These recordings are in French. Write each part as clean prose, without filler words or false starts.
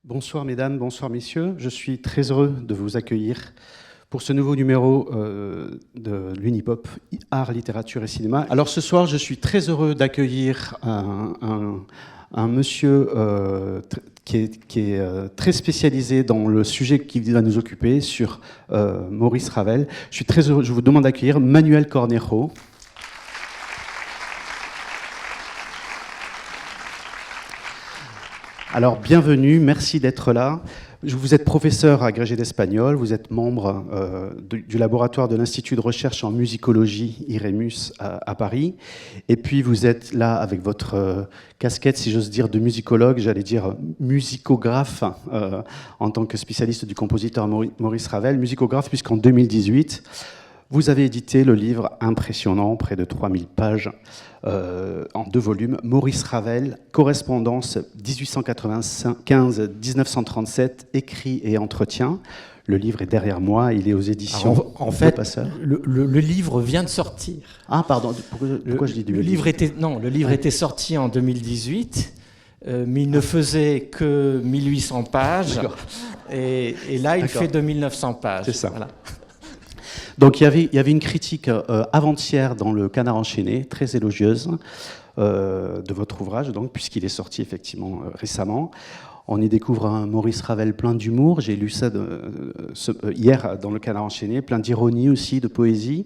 Bonsoir mesdames, bonsoir messieurs. Je suis très heureux de vous accueillir pour ce nouveau numéro de l'Unipop, Art, Littérature et Cinéma. Alors ce soir, je suis très heureux d'accueillir un monsieur qui est très spécialisé dans le sujet qui va nous occuper, sur Maurice Ravel. Je suis très heureux, je vous demande d'accueillir Manuel Cornejo. Alors, bienvenue, merci d'être là. Vous êtes professeur agrégé d'espagnol, vous êtes membre du laboratoire de l'Institut de recherche en musicologie IREMUS à Paris. Et puis, vous êtes là avec votre casquette, si j'ose dire, de musicologue, j'allais dire musicographe, en tant que spécialiste du compositeur Maurice Ravel. Musicographe, puisqu'en 2018, vous avez édité le livre impressionnant, près de 3000 pages, en 2 volumes, Maurice Ravel, correspondance 1895-1937, écrit et entretien. Le livre est derrière moi, il est aux éditions. Alors, en fait, Passeur. Le livre vient de sortir. Ah, pardon, pourquoi je dis du livre Le livre était sorti en 2018, mais il ne faisait que 1800 pages. Et là, il fait 2900 pages. C'est ça. Voilà. Donc il y avait une critique avant-hier dans le Canard enchaîné, très élogieuse, de votre ouvrage, donc, puisqu'il est sorti effectivement récemment. On y découvre un Maurice Ravel plein d'humour. J'ai lu ça hier dans le Canard enchaîné, plein d'ironie aussi, de poésie,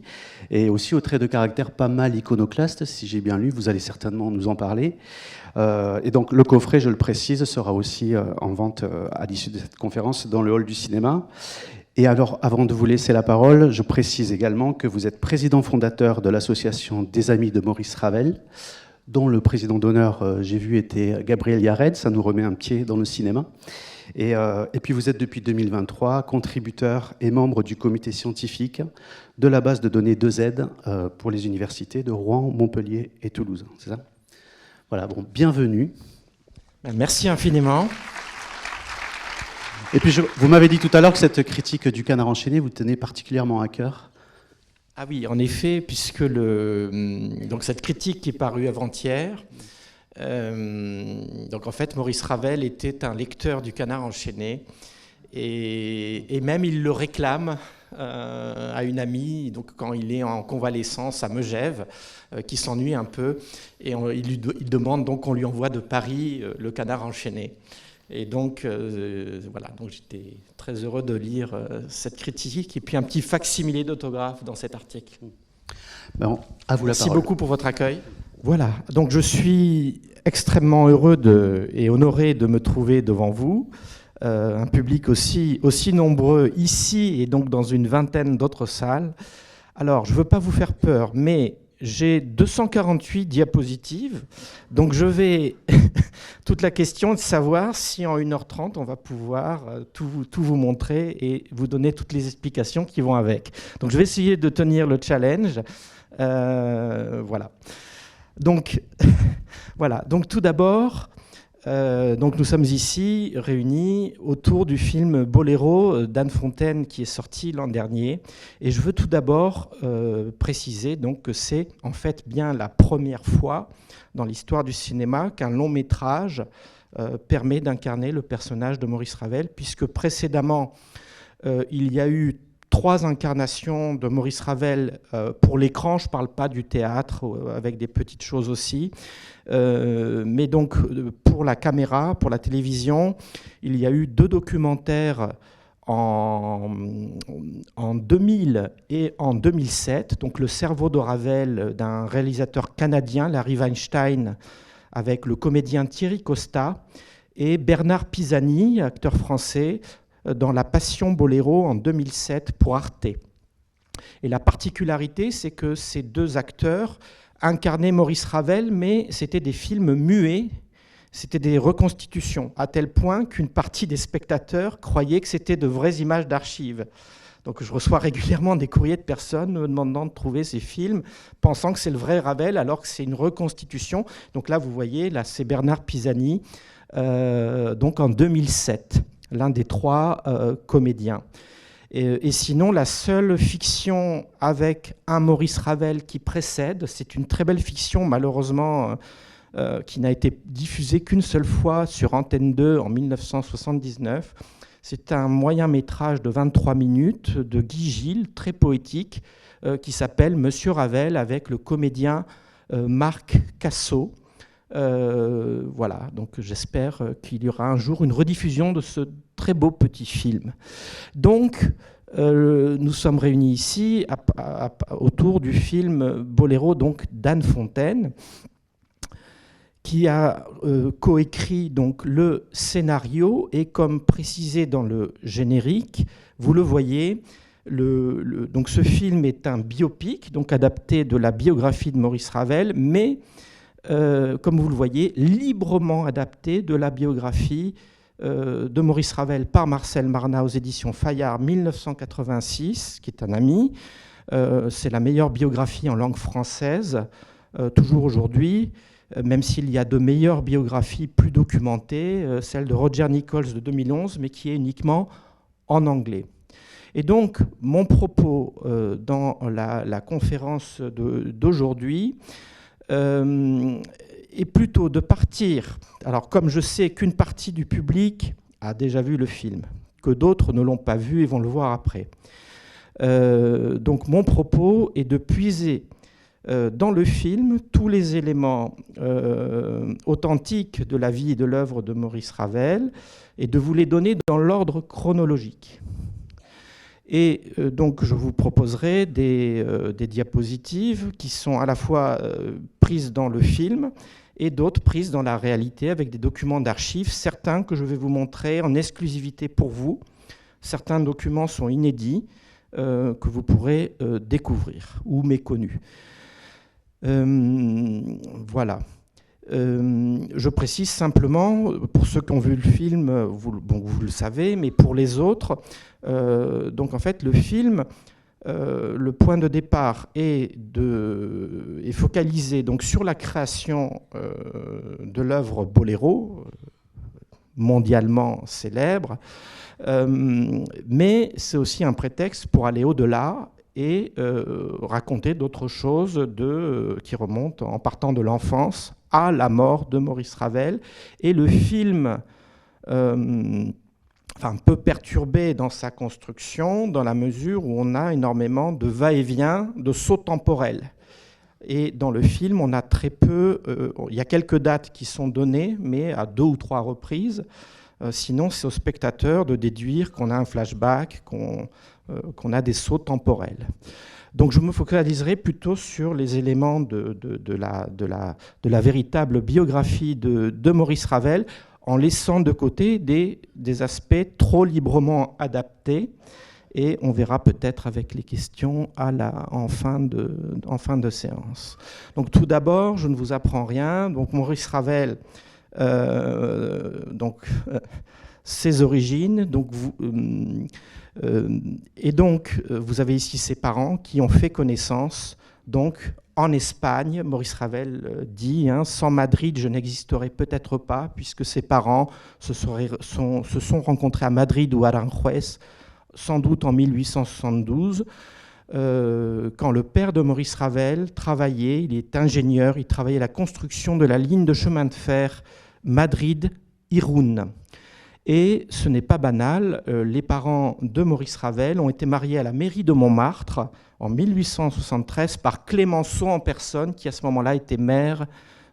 et aussi au trait de caractère pas mal iconoclaste, si j'ai bien lu. Vous allez certainement nous en parler. Et donc le coffret, je le précise, sera aussi en vente à l'issue de cette conférence dans le hall du cinéma. Et alors, avant de vous laisser la parole, je précise également que vous êtes président fondateur de l'association des Amis de Maurice Ravel, dont le président d'honneur, j'ai vu, était Gabriel Yared. Ça nous remet un pied dans le cinéma. Et puis vous êtes depuis 2023 contributeur et membre du comité scientifique de la base de données 2Z pour les universités de Rouen, Montpellier et Toulouse. C'est ça ? Voilà, bon, bienvenue. Merci infiniment. Et puis, vous m'avez dit tout à l'heure que cette critique du Canard enchaîné vous tenait particulièrement à cœur. Ah oui, en effet, puisque donc cette critique qui est parue avant-hier, donc en fait, Maurice Ravel était un lecteur du Canard enchaîné, et même il le réclame à une amie, donc quand il est en convalescence à Megève, qui s'ennuie un peu, et il demande donc qu'on lui envoie de Paris le Canard enchaîné. Et donc, voilà, donc j'étais très heureux de lire cette critique et puis un petit fac-similé d'autographe dans cet article. Bon, à vous la Merci parole. beaucoup pour votre accueil. Voilà, donc je suis extrêmement heureux et honoré de me trouver devant vous, un public aussi nombreux ici et donc dans une vingtaine d'autres salles. Alors, je ne veux pas vous faire peur, mais j'ai 248 diapositives, donc je vais... Toute la question est de savoir si en 1h30, on va pouvoir tout vous montrer et vous donner toutes les explications qui vont avec. Donc je vais essayer de tenir le challenge. Voilà. Donc, voilà. Donc tout d'abord, donc nous sommes ici réunis autour du film Boléro d'Anne Fontaine qui est sorti l'an dernier. Et je veux tout d'abord préciser donc, que c'est en fait bien la première fois dans l'histoire du cinéma qu'un long métrage permet d'incarner le personnage de Maurice Ravel, puisque précédemment, il y a eu 3 incarnations de Maurice Ravel pour l'écran. Je ne parle pas du théâtre, avec des petites choses aussi. Mais donc, pour la caméra, pour la télévision, il y a eu 2 documentaires en 2000 et en 2007, donc Le cerveau de Ravel d'un réalisateur canadien, Larry Weinstein, avec le comédien Thierry Costa, et Bernard Pisani, acteur français, dans La Passion Boléro en 2007 pour Arte. Et la particularité, c'est que ces 2 acteurs incarnaient Maurice Ravel, mais c'était des films muets. C'était des reconstitutions, à tel point qu'une partie des spectateurs croyaient que c'était de vraies images d'archives. Donc je reçois régulièrement des courriers de personnes me demandant de trouver ces films, pensant que c'est le vrai Ravel, alors que c'est une reconstitution. Donc là, vous voyez, là, c'est Bernard Pisani, donc en 2007, l'un des 3 comédiens. Et sinon, la seule fiction avec un Maurice Ravel qui précède, c'est une très belle fiction, malheureusement qui n'a été diffusé qu'une seule fois sur Antenne 2 en 1979. C'est un moyen métrage de 23 minutes de Guy Gilles, très poétique, qui s'appelle Monsieur Ravel, avec le comédien Marc Cassot. Voilà, donc j'espère qu'il y aura un jour une rediffusion de ce très beau petit film. Donc, nous sommes réunis ici autour du film Boléro d'Anne Fontaine, qui a coécrit donc le scénario, et comme précisé dans le générique, vous le voyez, donc ce film est un biopic, donc adapté de la biographie de Maurice Ravel, mais comme vous le voyez, librement adapté de la biographie de Maurice Ravel par Marcel Marnat aux éditions Fayard 1986, qui est un ami. C'est la meilleure biographie en langue française, toujours aujourd'hui, même s'il y a de meilleures biographies plus documentées, celle de Roger Nichols de 2011, mais qui est uniquement en anglais. Et donc, mon propos dans la conférence d'aujourd'hui est plutôt de partir. Alors, comme je sais qu'une partie du public a déjà vu le film, que d'autres ne l'ont pas vu et vont le voir après. Donc, mon propos est de puiser dans le film tous les éléments authentiques de la vie et de l'œuvre de Maurice Ravel et de vous les donner dans l'ordre chronologique. Et donc, je vous proposerai des diapositives qui sont à la fois prises dans le film et d'autres prises dans la réalité avec des documents d'archives, certains que je vais vous montrer en exclusivité pour vous. Certains documents sont inédits, que vous pourrez découvrir ou méconnus. Voilà. Je précise simplement, pour ceux qui ont vu le film, vous le savez, mais pour les autres, donc en fait le film, le point de départ est focalisé donc sur la création de l'œuvre Boléro, mondialement célèbre, mais c'est aussi un prétexte pour aller au-delà et raconter d'autres choses qui remontent en partant de l'enfance à la mort de Maurice Ravel. Et le film peut perturber dans sa construction, dans la mesure où on a énormément de va-et-vient, de sauts temporels. Et dans le film, on a très peu, il y a quelques dates qui sont données, mais à 2 ou 3 reprises. Sinon, c'est au spectateur de déduire qu'on a un flashback, qu'on a des sauts temporels. Donc je me focaliserai plutôt sur les éléments de la véritable biographie de Maurice Ravel, en laissant de côté des aspects trop librement adaptés. Et on verra peut-être avec les questions en fin de séance. Donc tout d'abord, je ne vous apprends rien. Donc Maurice Ravel, ses origines. Donc vous avez ici ses parents qui ont fait connaissance donc en Espagne. Maurice Ravel dit sans Madrid, je n'existerais peut-être pas, puisque ses parents se sont rencontrés à Madrid ou à Aranjuez, sans doute en 1872, quand le père de Maurice Ravel travaillait, il est ingénieur, il travaillait à la construction de la ligne de chemin de fer Madrid-Irún. Et ce n'est pas banal, les parents de Maurice Ravel ont été mariés à la mairie de Montmartre en 1873 par Clémenceau en personne, qui à ce moment-là était maire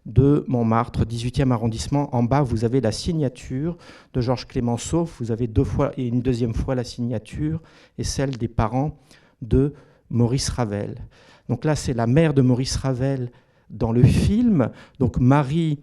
de Montmartre, 18e arrondissement. En bas, vous avez la signature de Georges Clémenceau. Vous avez 2 fois et une deuxième fois la signature et celle des parents de Maurice Ravel. Donc là, c'est la mère de Maurice Ravel dans le film. Donc Marie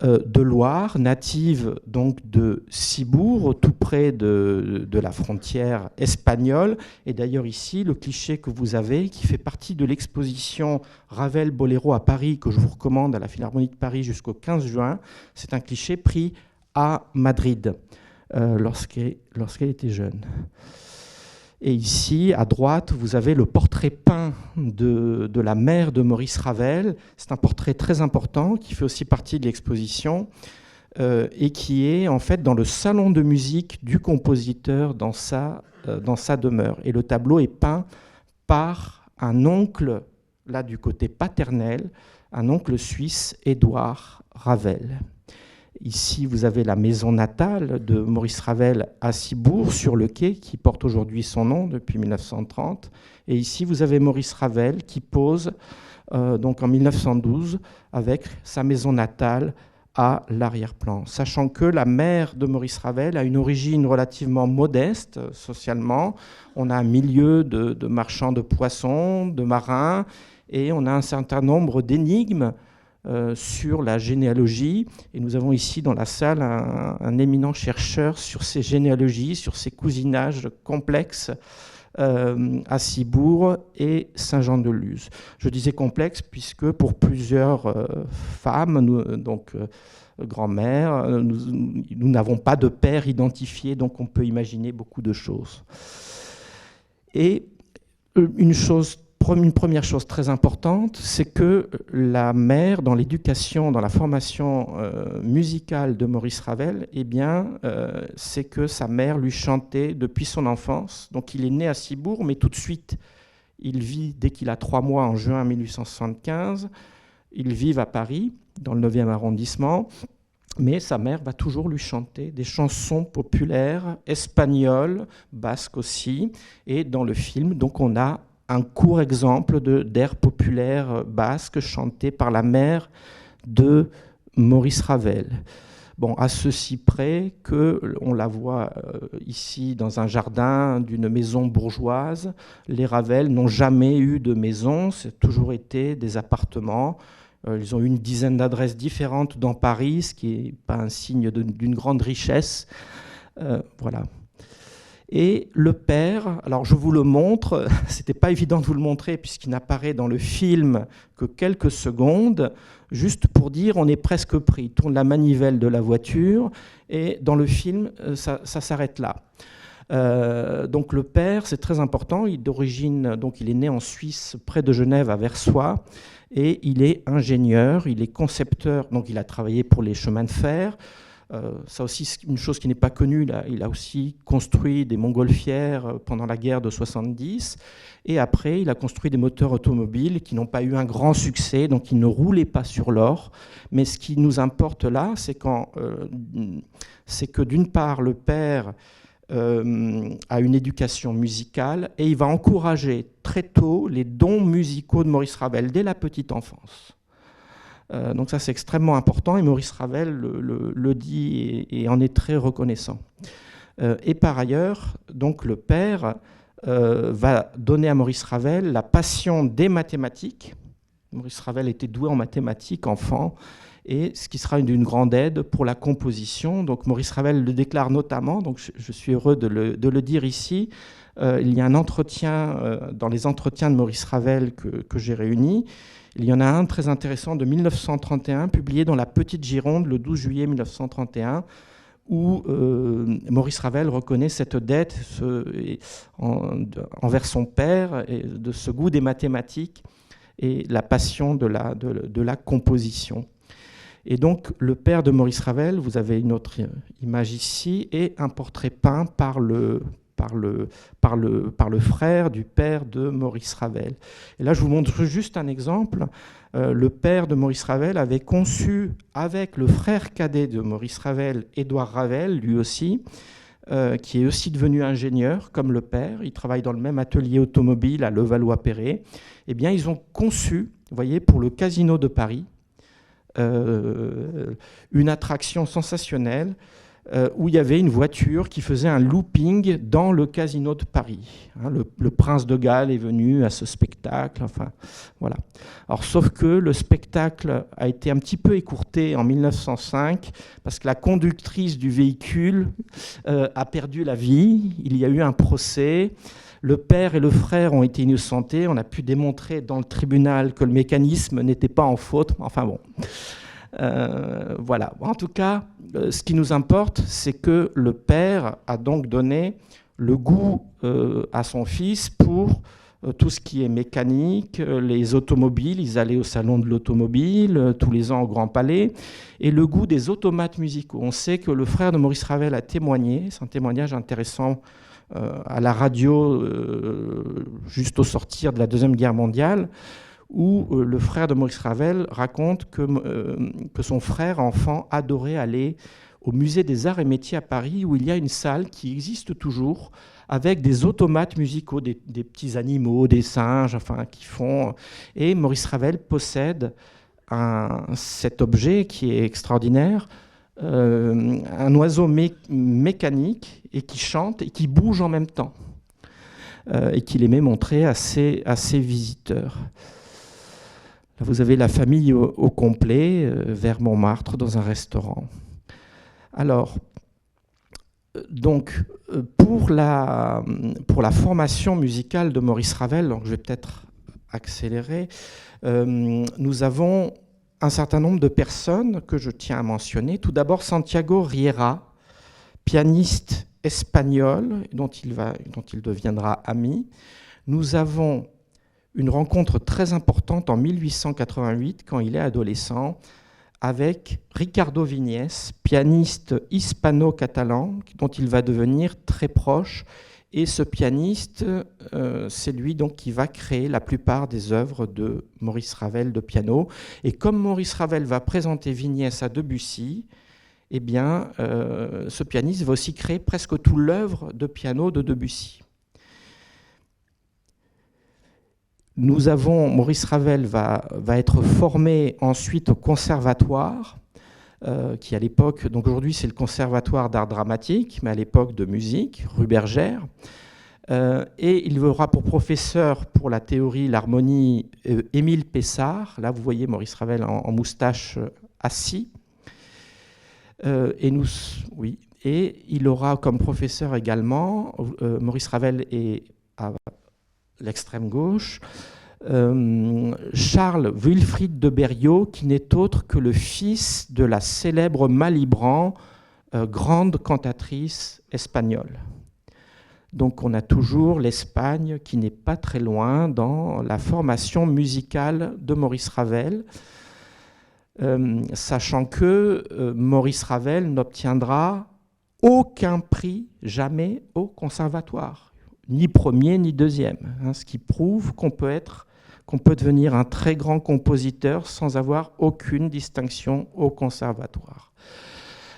de Loire, native donc de Cibourg, tout près de la frontière espagnole. Et d'ailleurs ici, le cliché que vous avez, qui fait partie de l'exposition Ravel-Boléro à Paris, que je vous recommande à la Philharmonie de Paris jusqu'au 15 juin, c'est un cliché pris à Madrid lorsqu'elle était jeune. Et ici, à droite, vous avez le portrait peint de la mère de Maurice Ravel. C'est un portrait très important qui fait aussi partie de l'exposition et qui est en fait dans le salon de musique du compositeur dans sa demeure. Et le tableau est peint par un oncle, là du côté paternel, un oncle suisse, Édouard Ravel. Ici, vous avez la maison natale de Maurice Ravel à Cibourg, sur le quai, qui porte aujourd'hui son nom depuis 1930. Et ici, vous avez Maurice Ravel qui pose donc en 1912 avec sa maison natale à l'arrière-plan. Sachant que la mère de Maurice Ravel a une origine relativement modeste socialement. On a un milieu de marchands de poissons, de marins, et on a un certain nombre d'énigmes sur la généalogie, et nous avons ici dans la salle un éminent chercheur sur ces généalogies, sur ces cousinages complexes à Cibourg et Saint-Jean-de-Luz. Je disais complexe puisque pour plusieurs femmes, grand-mère, nous n'avons pas de père identifié, donc on peut imaginer beaucoup de choses. Et une première chose très importante, c'est que la mère, dans l'éducation, dans la formation musicale de Maurice Ravel, eh bien, c'est que sa mère lui chantait depuis son enfance. Donc il est né à Cibourg, mais tout de suite, il vit, dès qu'il a 3 mois, en juin 1875, ils vivent à Paris, dans le 9e arrondissement, mais sa mère va toujours lui chanter des chansons populaires, espagnoles, basques aussi, et dans le film, donc on a un court exemple d'air populaire basque chanté par la mère de Maurice Ravel. Bon, à ceci près qu'on la voit ici dans un jardin d'une maison bourgeoise. Les Ravel n'ont jamais eu de maison, c'est toujours été des appartements. Ils ont eu une dizaine d'adresses différentes dans Paris, ce qui n'est pas un signe d'une grande richesse. Voilà. Et le père, alors je vous le montre, c'était pas évident de vous le montrer puisqu'il n'apparaît dans le film que quelques secondes, juste pour dire on est presque pris. Il tourne la manivelle de la voiture et dans le film, ça s'arrête là. Donc le père, c'est très important, il est né en Suisse, près de Genève, à Versoix, et il est ingénieur, il est concepteur, donc il a travaillé pour les chemins de fer. Ça aussi, c'est une chose qui n'est pas connue. Il a aussi construit des montgolfières pendant la guerre de 70. Et après, il a construit des moteurs automobiles qui n'ont pas eu un grand succès, donc ils ne roulaient pas sur l'or. Mais ce qui nous importe là, c'est que d'une part, le père a une éducation musicale et il va encourager très tôt les dons musicaux de Maurice Ravel dès la petite enfance. Donc ça, c'est extrêmement important et Maurice Ravel le dit et en est très reconnaissant. Et par ailleurs, donc le père va donner à Maurice Ravel la passion des mathématiques. Maurice Ravel était doué en mathématiques, enfant, et ce qui sera d'une grande aide pour la composition. Donc Maurice Ravel le déclare notamment, donc je suis heureux de le dire ici. Il y a un entretien, dans les entretiens de Maurice Ravel que j'ai réunis. Il y en a un très intéressant de 1931, publié dans La Petite Gironde le 12 juillet 1931, où Maurice Ravel reconnaît cette dette envers son père, et de ce goût des mathématiques et la passion de la composition. Et donc le père de Maurice Ravel, vous avez une autre image ici, est un portrait peint par le frère du père de Maurice Ravel. Et là, je vous montre juste un exemple. Le père de Maurice Ravel avait conçu, avec le frère cadet de Maurice Ravel, Édouard Ravel, lui aussi, qui est aussi devenu ingénieur, comme le père. Il travaille dans le même atelier automobile à Levallois-Perret. Eh bien, ils ont conçu, vous voyez, pour le Casino de Paris, une attraction sensationnelle où il y avait une voiture qui faisait un looping dans le Casino de Paris. Le prince de Galles est venu à ce spectacle, enfin, voilà. Alors, sauf que le spectacle a été un petit peu écourté en 1905 parce que la conductrice du véhicule a perdu la vie. Il y a eu un procès. Le père et le frère ont été innocentés. On a pu démontrer dans le tribunal que le mécanisme n'était pas en faute. Enfin bon. Voilà. En tout cas, ce qui nous importe, c'est que le père a donc donné le goût à son fils pour tout ce qui est mécanique, les automobiles. Ils allaient au salon de l'automobile tous les ans au Grand Palais, et le goût des automates musicaux. On sait que le frère de Maurice Ravel a témoigné, c'est un témoignage intéressant, à la radio juste au sortir de la Deuxième Guerre mondiale, où le frère de Maurice Ravel raconte que son frère enfant adorait aller au musée des arts et métiers à Paris, où il y a une salle qui existe toujours, avec des automates musicaux, des petits animaux, des singes, enfin, qui font... Et Maurice Ravel possède cet objet qui est extraordinaire, un oiseau mécanique et qui chante et qui bouge en même temps, et qu'il aimait montrer à ses visiteurs. Là, vous avez la famille au complet, vers Montmartre, dans un restaurant. Alors, donc, pour la formation musicale de Maurice Ravel, donc je vais peut-être accélérer, nous avons un certain nombre de personnes que je tiens à mentionner. Tout d'abord, Santiago Riera, pianiste espagnol dont il deviendra ami. Nous avons une rencontre très importante en 1888, quand il est adolescent, avec Ricardo Viñes, pianiste hispano-catalan, dont il va devenir très proche. Et ce pianiste, c'est lui donc qui va créer la plupart des œuvres de Maurice Ravel de piano. Et comme Maurice Ravel va présenter Viñes à Debussy, eh bien, ce pianiste va aussi créer presque toute l'œuvre de piano de Debussy. Maurice Ravel va être formé ensuite au conservatoire, qui à l'époque, donc aujourd'hui c'est le conservatoire d'art dramatique, mais à l'époque de musique, rue Bergère. Et il aura pour professeur pour la théorie, l'harmonie, Émile Pessard. Là vous voyez Maurice Ravel en moustache assis. Et il aura comme professeur également, Maurice Ravel est à l'extrême gauche, Charles Wilfrid de Berriot, qui n'est autre que le fils de la célèbre Malibran, grande cantatrice espagnole. Donc on a toujours l'Espagne qui n'est pas très loin dans la formation musicale de Maurice Ravel, sachant que Maurice Ravel n'obtiendra aucun prix jamais au conservatoire, ni premier ni deuxième, ce qui prouve qu'on peut devenir un très grand compositeur sans avoir aucune distinction au conservatoire.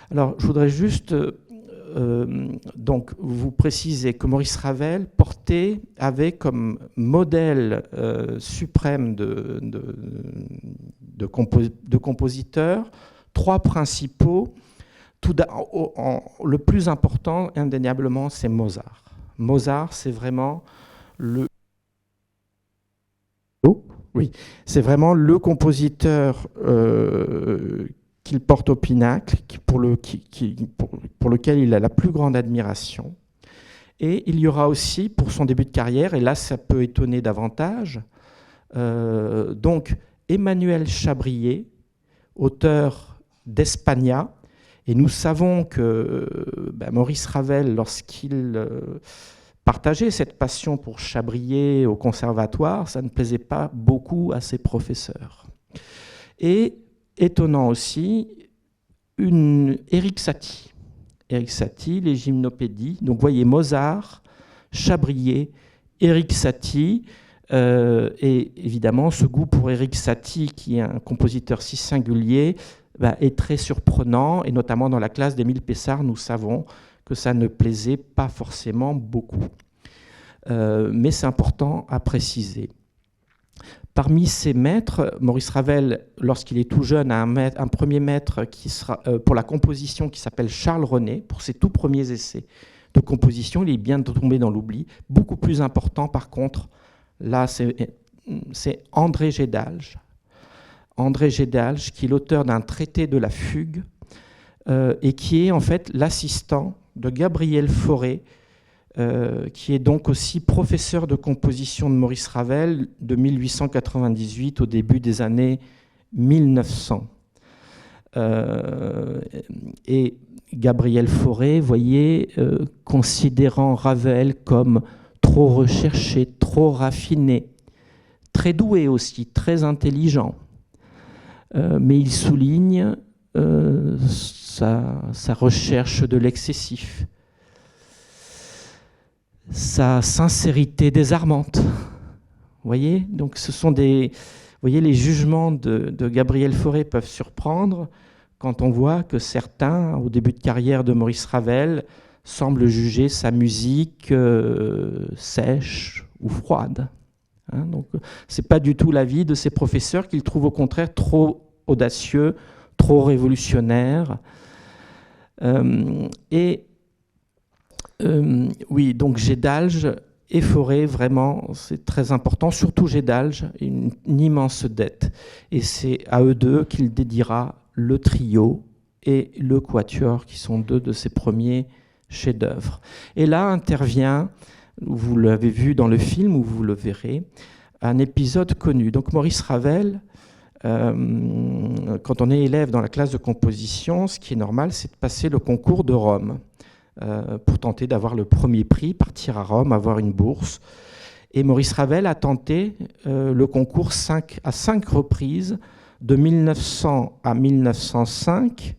Alors, je voudrais juste donc vous préciser que Maurice Ravel avait comme modèle suprême de compositeurs trois principaux. Le plus important, indéniablement, c'est Mozart. Mozart, c'est vraiment c'est vraiment le compositeur qu'il porte au pinacle, pour lequel il a la plus grande admiration. Et il y aura aussi, pour son début de carrière, et là ça peut étonner davantage, donc Emmanuel Chabrier, auteur d'Espagne. Et nous savons que Maurice Ravel, lorsqu'il partageait cette passion pour Chabrier au conservatoire, ça ne plaisait pas beaucoup à ses professeurs. Et étonnant aussi, Erik Satie. Erik Satie, les gymnopédies. Donc vous voyez Mozart, Chabrier, Erik Satie. Et évidemment, ce goût pour Erik Satie, qui est un compositeur si singulier, est très surprenant. Et notamment dans la classe d'Émile Pessard, nous savons que ça ne plaisait pas forcément beaucoup. Mais c'est important à préciser. Parmi ses maîtres, Maurice Ravel, lorsqu'il est tout jeune, a un premier maître qui sera, pour la composition qui s'appelle Charles René, pour ses tout premiers essais de composition. Il est bien tombé dans l'oubli. Beaucoup plus important, par contre, là, c'est André Gédalge. André Gédalge, qui est l'auteur d'un traité de la fugue et qui est en fait l'assistant de Gabriel Fauré, qui est donc aussi professeur de composition de Maurice Ravel de 1898 au début des années 1900. Et Gabriel Fauré, voyez, considérant Ravel comme trop recherché, trop raffiné, très doué aussi, très intelligent. Mais il souligne sa recherche de l'excessif, sa sincérité désarmante. voyez, donc ce sont des... Vous voyez, les jugements de Gabriel Fauré peuvent surprendre quand on voit que certains, au début de carrière de Maurice Ravel, semblent juger sa musique sèche ou froide. Hein, donc, ce n'est pas du tout l'avis de ces professeurs qu'ils trouvent au contraire trop audacieux, trop révolutionnaire. Oui, donc Gédalge et Fauré, vraiment, c'est très important, surtout Gédalge, une immense dette. Et c'est à eux deux qu'il dédiera le trio et le quatuor, qui sont deux de ses premiers chefs-d'œuvre. Et là intervient, vous l'avez vu dans le film, ou vous le verrez, un épisode connu. Donc Maurice Ravel, quand on est élève dans la classe de composition, ce qui est normal, c'est de passer le concours de Rome pour tenter d'avoir le premier prix, partir à Rome, avoir une bourse. Et Maurice Ravel a tenté le concours à 5 reprises, de 1900 à 1905.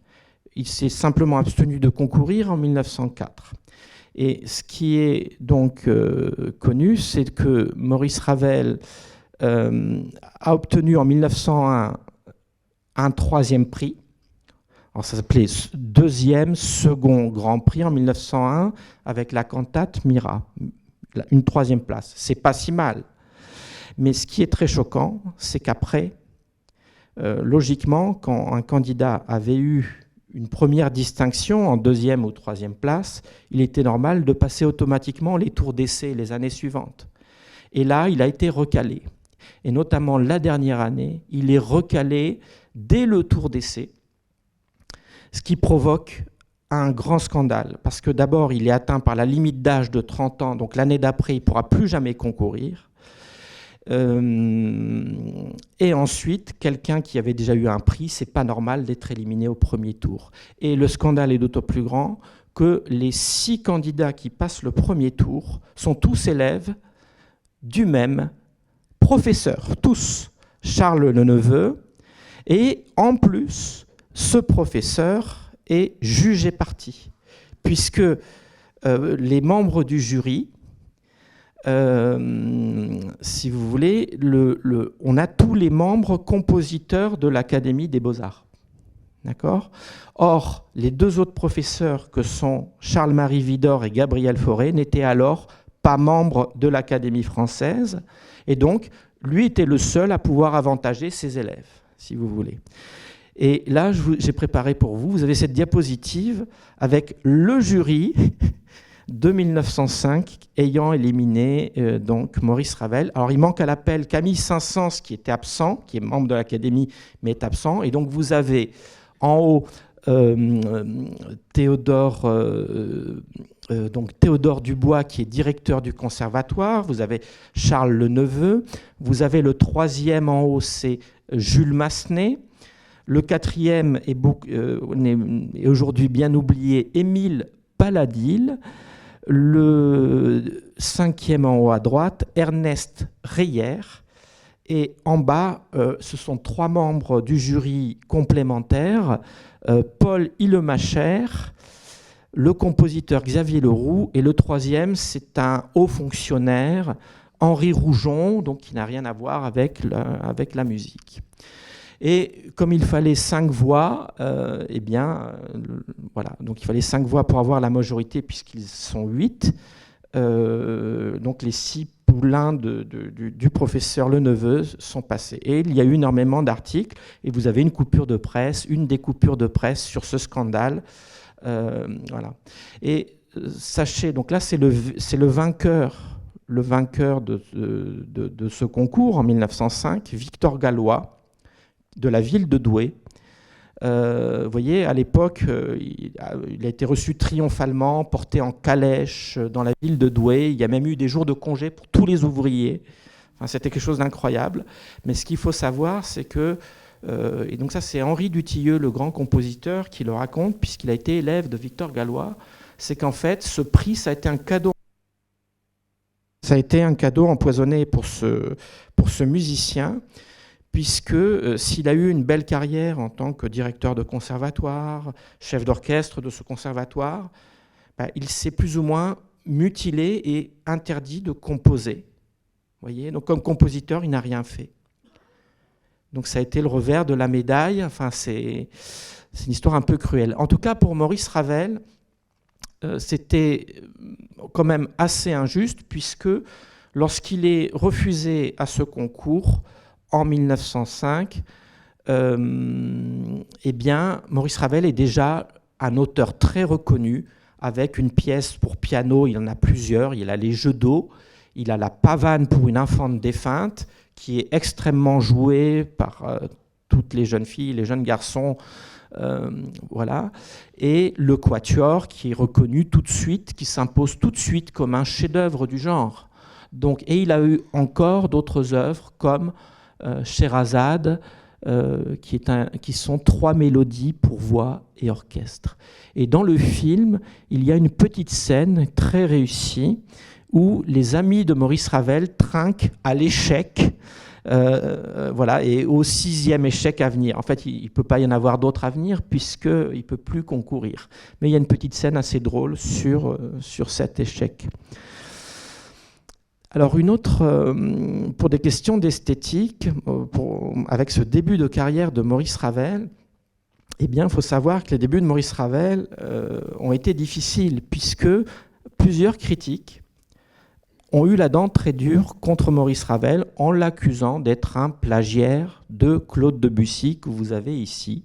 Il s'est simplement abstenu de concourir en 1904. Et ce qui est donc connu, c'est que Maurice Ravel a obtenu en 1901 un 3e prix. Alors ça s'appelait deuxième, second Grand Prix en 1901 avec la cantate Mira, une 3e place. C'est pas si mal. Mais ce qui est très choquant, c'est qu'après, logiquement, quand un candidat avait eu une première distinction en 2e ou 3e place, il était normal de passer automatiquement les tours d'essai les années suivantes. Et là, il a été recalé. Et notamment la dernière année, il est recalé dès le tour d'essai, ce qui provoque un grand scandale. Parce que d'abord, il est atteint par la limite d'âge de 30 ans, donc l'année d'après, il ne pourra plus jamais concourir. Et ensuite, quelqu'un qui avait déjà eu un prix, c'est pas normal d'être éliminé au premier tour. Et le scandale est d'autant plus grand que les 6 candidats qui passent le premier tour sont tous élèves du même professeur, tous. Charles le Neveu. Et en plus, ce professeur est jugé parti, puisque les membres du jury, si vous voulez, on a tous les membres compositeurs de l'Académie des Beaux-Arts. D'accord ? Or, les 2 autres professeurs que sont Charles-Marie Widor et Gabriel Fauré n'étaient alors pas membres de l'Académie française, et donc, lui était le seul à pouvoir avantager ses élèves, si vous voulez. Et là, j'ai préparé pour vous, vous avez cette diapositive avec le jury de 1905 ayant éliminé donc Maurice Ravel. Alors il manque à l'appel Camille Saint-Saëns qui était absent, qui est membre de l'Académie mais est absent. Et donc vous avez en haut Théodore Dubois qui est directeur du conservatoire. Vous avez Charles le Neveu. Vous avez le 3e en haut, c'est Jules Massenet. Le 4e est aujourd'hui bien oublié, Émile Paladil. Le 5e en haut à droite, Ernest Reyer. Et en bas, ce sont 3 membres du jury complémentaires, Paul Hillemacher, le compositeur Xavier Leroux, et le 3e, c'est un haut fonctionnaire, Henri Roujon, donc qui n'a rien à voir avec la musique. Et comme il fallait 5 voix, voilà, donc il fallait 5 voix pour avoir la majorité puisqu'ils sont 8. Donc les 6 poulains du professeur Le Neveu sont passés. Et il y a eu énormément d'articles, et vous avez une coupure de presse, une des coupures de presse sur ce scandale. Voilà. Et sachez, donc là c'est le vainqueur de ce concours en 1905, Victor Galois, de la ville de Douai. Vous voyez, à l'époque, il a été reçu triomphalement, porté en calèche dans la ville de Douai. Il y a même eu des jours de congé pour tous les ouvriers. Enfin, c'était quelque chose d'incroyable. Mais ce qu'il faut savoir, c'est que... et donc ça, c'est Henri Dutilleux, le grand compositeur, qui le raconte, puisqu'il a été élève de Victor Galois. C'est qu'en fait, ce prix, ça a été un cadeau. Ça a été un cadeau empoisonné pour ce musicien, puisque s'il a eu une belle carrière en tant que directeur de conservatoire, chef d'orchestre de ce conservatoire, il s'est plus ou moins mutilé et interdit de composer Voyez, donc comme compositeur, il n'a rien fait. Donc ça a été le revers de la médaille. Enfin, c'est une histoire un peu cruelle. En tout cas, pour Maurice Ravel, c'était quand même assez injuste, puisque lorsqu'il est refusé à ce concours en 1905, eh bien, Maurice Ravel est déjà un auteur très reconnu, avec une pièce pour piano, il en a plusieurs. Il a les Jeux d'eau, il a la Pavane pour une infante défunte, qui est extrêmement jouée par toutes les jeunes filles, les jeunes garçons, voilà. Et le Quatuor, qui est reconnu tout de suite, qui s'impose tout de suite comme un chef-d'œuvre du genre. Donc, et il a eu encore d'autres œuvres comme Sherazade, qui sont 3 mélodies pour voix et orchestre. Et dans le film, il y a une petite scène très réussie où les amis de Maurice Ravel trinquent à l'échec, voilà, et au 6e échec à venir. En fait, il ne peut pas y en avoir d'autres à venir puisqu'il ne peut plus concourir. Mais il y a une petite scène assez drôle sur cet échec. Alors une autre, pour des questions d'esthétique, avec ce début de carrière de Maurice Ravel, eh bien, il faut savoir que les débuts de Maurice Ravel ont été difficiles, puisque plusieurs critiques ont eu la dent très dure contre Maurice Ravel en l'accusant d'être un plagiaire de Claude Debussy, que vous avez ici,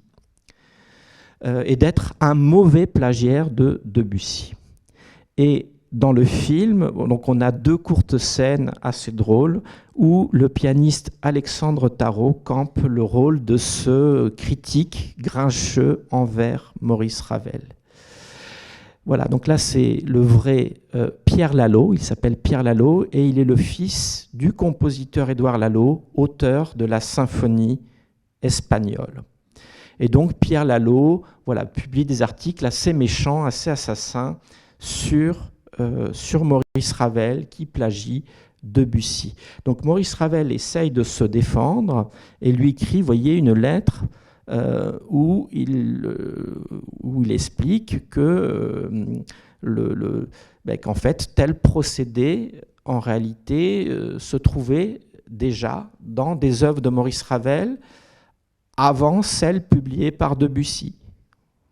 et d'être un mauvais plagiaire de Debussy. Et dans le film, donc on a 2 courtes scènes assez drôles où le pianiste Alexandre Tarot campe le rôle de ce critique grincheux envers Maurice Ravel. Voilà, donc là c'est le vrai Pierre Lalo, il s'appelle Pierre Lalo et il est le fils du compositeur Édouard Lalo, auteur de la symphonie espagnole. Et donc Pierre Lalo, voilà, publie des articles assez méchants, assez assassins sur Maurice Ravel qui plagie Debussy. Donc Maurice Ravel essaye de se défendre et lui écrit, voyez, une lettre où il explique que qu'en fait tel procédé en réalité se trouvait déjà dans des œuvres de Maurice Ravel avant celles publiées par Debussy.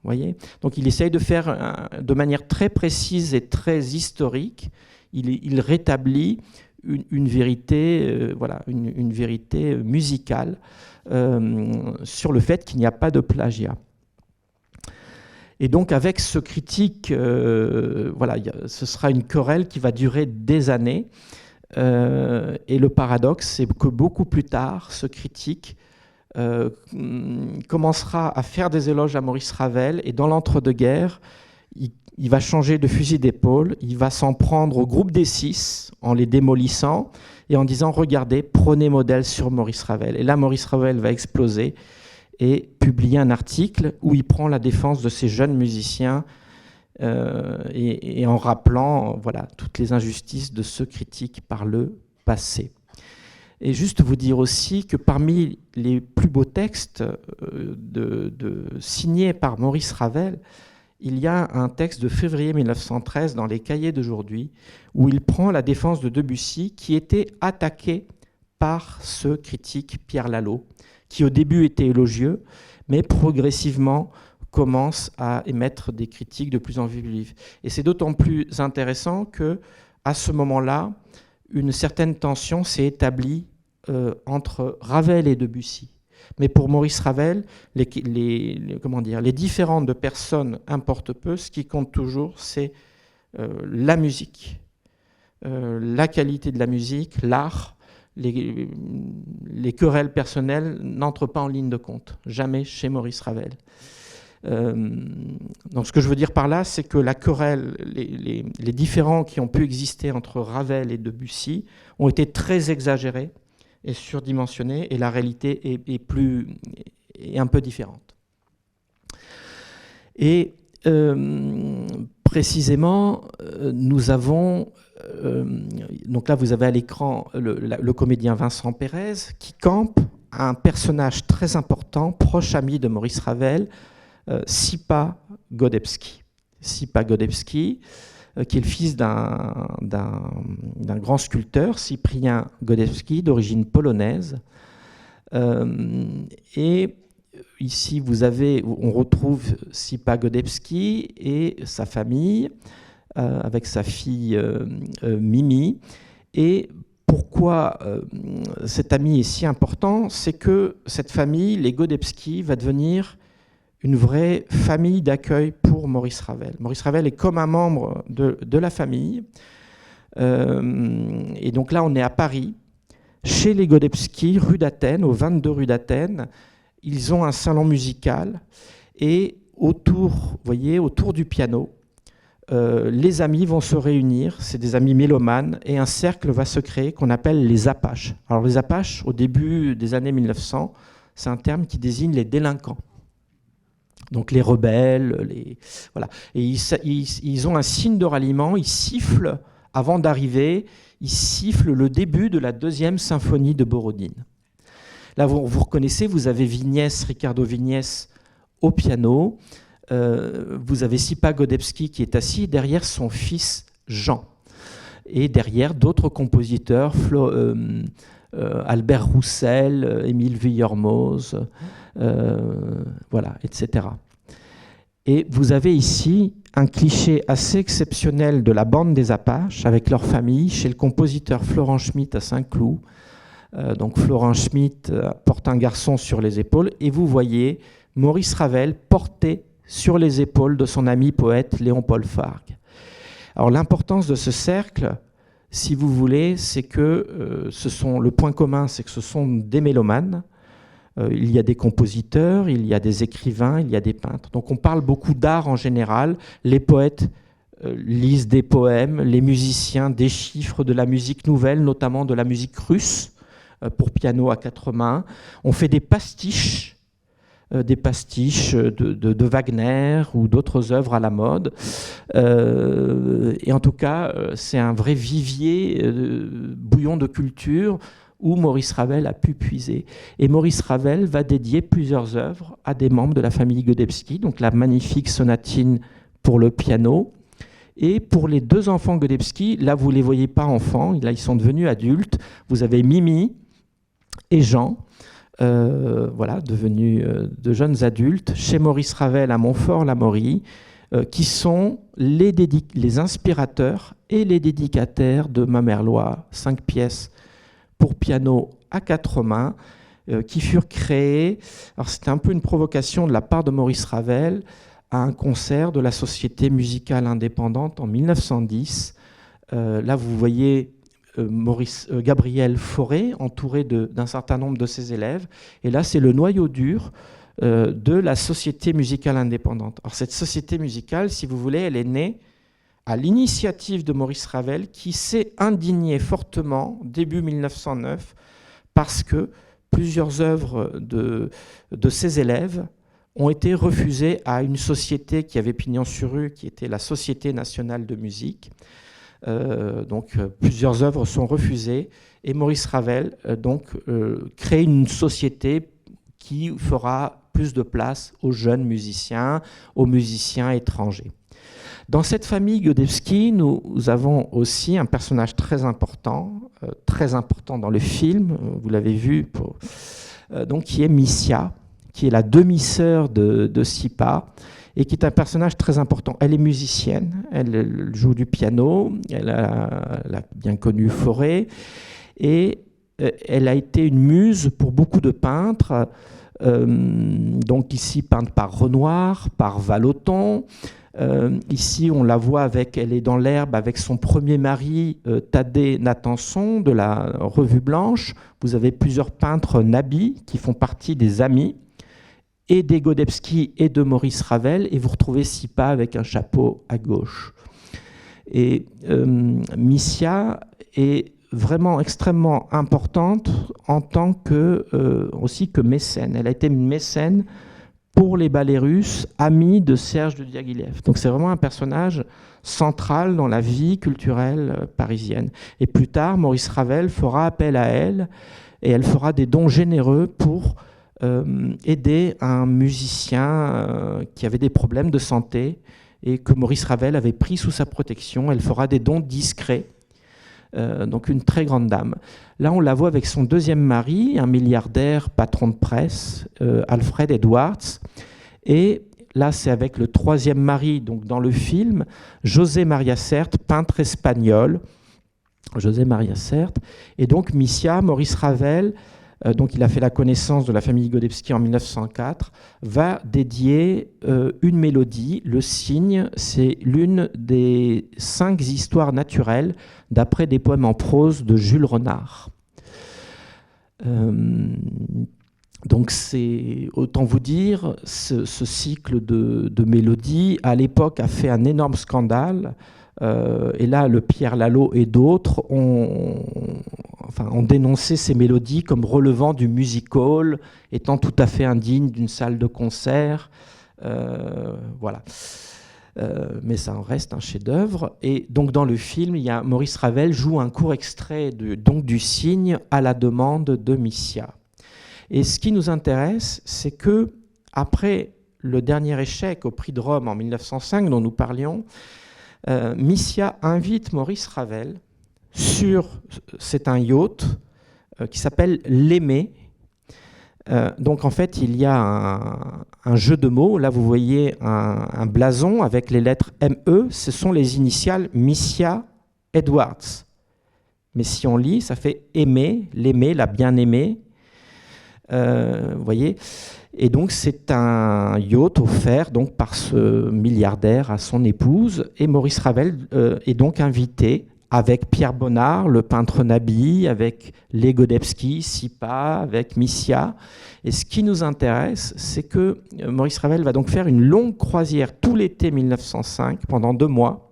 Voyez, donc il essaye de faire de manière très précise et très historique, il rétablit une vérité, voilà, une vérité musicale sur le fait qu'il n'y a pas de plagiat. Et donc avec ce critique, voilà, ce sera une querelle qui va durer des années. Et le paradoxe, c'est que beaucoup plus tard, ce critique commencera à faire des éloges à Maurice Ravel et dans l'entre-deux-guerres, il va changer de fusil d'épaule, il va s'en prendre au groupe des 6 en les démolissant et en disant « Regardez, prenez modèle sur Maurice Ravel ». Et là, Maurice Ravel va exploser et publier un article où il prend la défense de ces jeunes musiciens et en rappelant voilà, toutes les injustices de ce critique par le passé. Et juste vous dire aussi que parmi les plus beaux textes signés par Maurice Ravel, il y a un texte de février 1913 dans les Cahiers d'aujourd'hui où il prend la défense de Debussy qui était attaqué par ce critique Pierre Lalo, qui au début était élogieux, mais progressivement commence à émettre des critiques de plus en plus vives. Et c'est d'autant plus intéressant qu'à ce moment-là, une certaine tension s'est établie entre Ravel et Debussy. Mais pour Maurice Ravel, les différentes de personnes importent peu. Ce qui compte toujours, c'est la musique, la qualité de la musique, l'art. Les querelles personnelles n'entrent pas en ligne de compte, jamais chez Maurice Ravel. Donc ce que je veux dire par là, c'est que la querelle, les différends qui ont pu exister entre Ravel et Debussy ont été très exagérés et surdimensionnés, et la réalité est un peu différente. Et précisément, nous avons, donc là vous avez à l'écran le comédien Vincent Pérez, qui campe un personnage très important, proche ami de Maurice Ravel, Sipa Godebski. Sipa Godebski, qui est le fils d'un grand sculpteur, Cyprien Godewski, d'origine polonaise. Et ici, on retrouve Sipa Godewski et sa famille, avec sa fille Mimi. Et pourquoi cet ami est si important? C'est que cette famille, les Godewski, va devenir une vraie famille d'accueil pour Maurice Ravel. Maurice Ravel est comme un membre de la famille. Et donc là, on est à Paris, chez les Godewski, rue d'Athènes, au 22 rue d'Athènes. Ils ont un salon musical et autour du piano, les amis vont se réunir, c'est des amis mélomanes, et un cercle va se créer qu'on appelle les Apaches. Alors les Apaches, au début des années 1900, c'est un terme qui désigne les délinquants. Donc les rebelles, voilà. Et ils ont un signe de ralliement, ils sifflent, avant d'arriver, ils sifflent le début de la 2e symphonie de Borodine. Là, vous reconnaissez, vous avez Ricardo Vignès au piano, vous avez Sipa Godewski qui est assis, derrière son fils Jean. Et derrière, d'autres compositeurs, Albert Roussel, Émile Vuillermoz, voilà, etc. Et vous avez ici un cliché assez exceptionnel de la bande des Apaches avec leur famille chez le compositeur Florent Schmitt à Saint-Cloud. Donc Florent Schmitt porte un garçon sur les épaules et vous voyez Maurice Ravel porté sur les épaules de son ami poète Léon Paul Fargue. Alors l'importance de ce cercle, si vous voulez, c'est que le point commun, c'est que ce sont des mélomanes. Il y a des compositeurs, il y a des écrivains, il y a des peintres. Donc on parle beaucoup d'art en général. Les poètes lisent des poèmes, les musiciens déchiffrent de la musique nouvelle, notamment de la musique russe, pour piano à 4 mains. On fait des pastiches de Wagner ou d'autres œuvres à la mode. Et en tout cas, c'est un vrai vivier, bouillon de culture où Maurice Ravel a pu puiser. Et Maurice Ravel va dédier plusieurs œuvres à des membres de la famille Godewski, donc la magnifique sonatine pour le piano. Et pour les 2 enfants Godewski, là vous ne les voyez pas enfants, là ils sont devenus adultes. Vous avez Mimi et Jean, voilà, devenus de jeunes adultes, chez Maurice Ravel à Montfort-l'Amaury, qui sont les inspirateurs et les dédicataires de Mamerlois, 5 pièces pour piano à 4 mains, qui furent créées. Alors c'était un peu une provocation de la part de Maurice Ravel à un concert de la Société musicale indépendante en 1910. Là, vous voyez Gabriel Fauré entouré d'un certain nombre de ses élèves. Et là, c'est le noyau dur de la Société musicale indépendante. Alors cette société musicale, si vous voulez, elle est née à l'initiative de Maurice Ravel, qui s'est indigné fortement, début 1909, parce que plusieurs œuvres de ses élèves ont été refusées à une société qui avait pignon sur rue, qui était la Société nationale de musique. Donc plusieurs œuvres sont refusées, et Maurice Ravel crée une société qui fera plus de place aux jeunes musiciens, aux musiciens étrangers. Dans cette famille Godewski, nous avons aussi un personnage très important dans le film, vous l'avez vu, donc, qui est Missia, qui est la demi-sœur de Sipa, et qui est un personnage très important. Elle est musicienne, elle joue du piano, elle a la bien connue Fauré, et elle a été une muse pour beaucoup de peintres, donc ici peinte par Renoir, par Vallotton. Ici, on la voit elle est dans l'herbe avec son premier mari, Thaddée Nathanson, de la Revue Blanche. Vous avez plusieurs peintres nabis qui font partie des amis, et des Godewski et de Maurice Ravel, et vous retrouvez Sipa avec un chapeau à gauche. Et Missia est vraiment extrêmement importante en tant aussi que mécène. Elle a été une mécène pour les ballets russes, amie de Serge de Diaghilev. Donc c'est vraiment un personnage central dans la vie culturelle parisienne. Et plus tard, Maurice Ravel fera appel à elle, et elle fera des dons généreux pour aider un musicien qui avait des problèmes de santé et que Maurice Ravel avait pris sous sa protection. Elle fera des dons discrets, donc une très grande dame. Là, on la voit avec son deuxième mari, un milliardaire, patron de presse, Alfred Edwards. Et là, c'est avec le troisième mari, donc dans le film, José Maria Sert, peintre espagnol. José Maria Sert. Et donc, Missia, Maurice Ravel, donc il a fait la connaissance de la famille Godebski en 1904, va dédier une mélodie. Le cygne, c'est l'une des 5 histoires naturelles d'après des poèmes en prose de Jules Renard. Donc c'est, autant vous dire, ce cycle de mélodies, à l'époque, a fait un énorme scandale. Et là, le Pierre Lalo et d'autres ont dénoncé ces mélodies comme relevant du music hall, étant tout à fait indignes d'une salle de concert. Voilà. Mais ça en reste un chef-d'œuvre. Et donc dans le film, Maurice Ravel joue un court extrait du cygne à la demande de Missia. Et ce qui nous intéresse, c'est que après le dernier échec au Prix de Rome en 1905 dont nous parlions, Missia invite Maurice Ravel c'est un yacht qui s'appelle l'Aimé. Donc en fait, il y a un jeu de mots. Là, vous voyez un blason avec les lettres ME. Ce sont les initiales Missia Edwards. Mais si on lit, ça fait aimer, l'aimer, la bien-aimée. Vous voyez. Et donc c'est un yacht offert donc par ce milliardaire à son épouse. Et Maurice Ravel est donc invité avec Pierre Bonnard, le peintre Nabi, avec les Godebski, Sipa, avec Missia. Et ce qui nous intéresse, c'est que Maurice Ravel va donc faire une longue croisière tout l'été 1905, pendant 2 mois,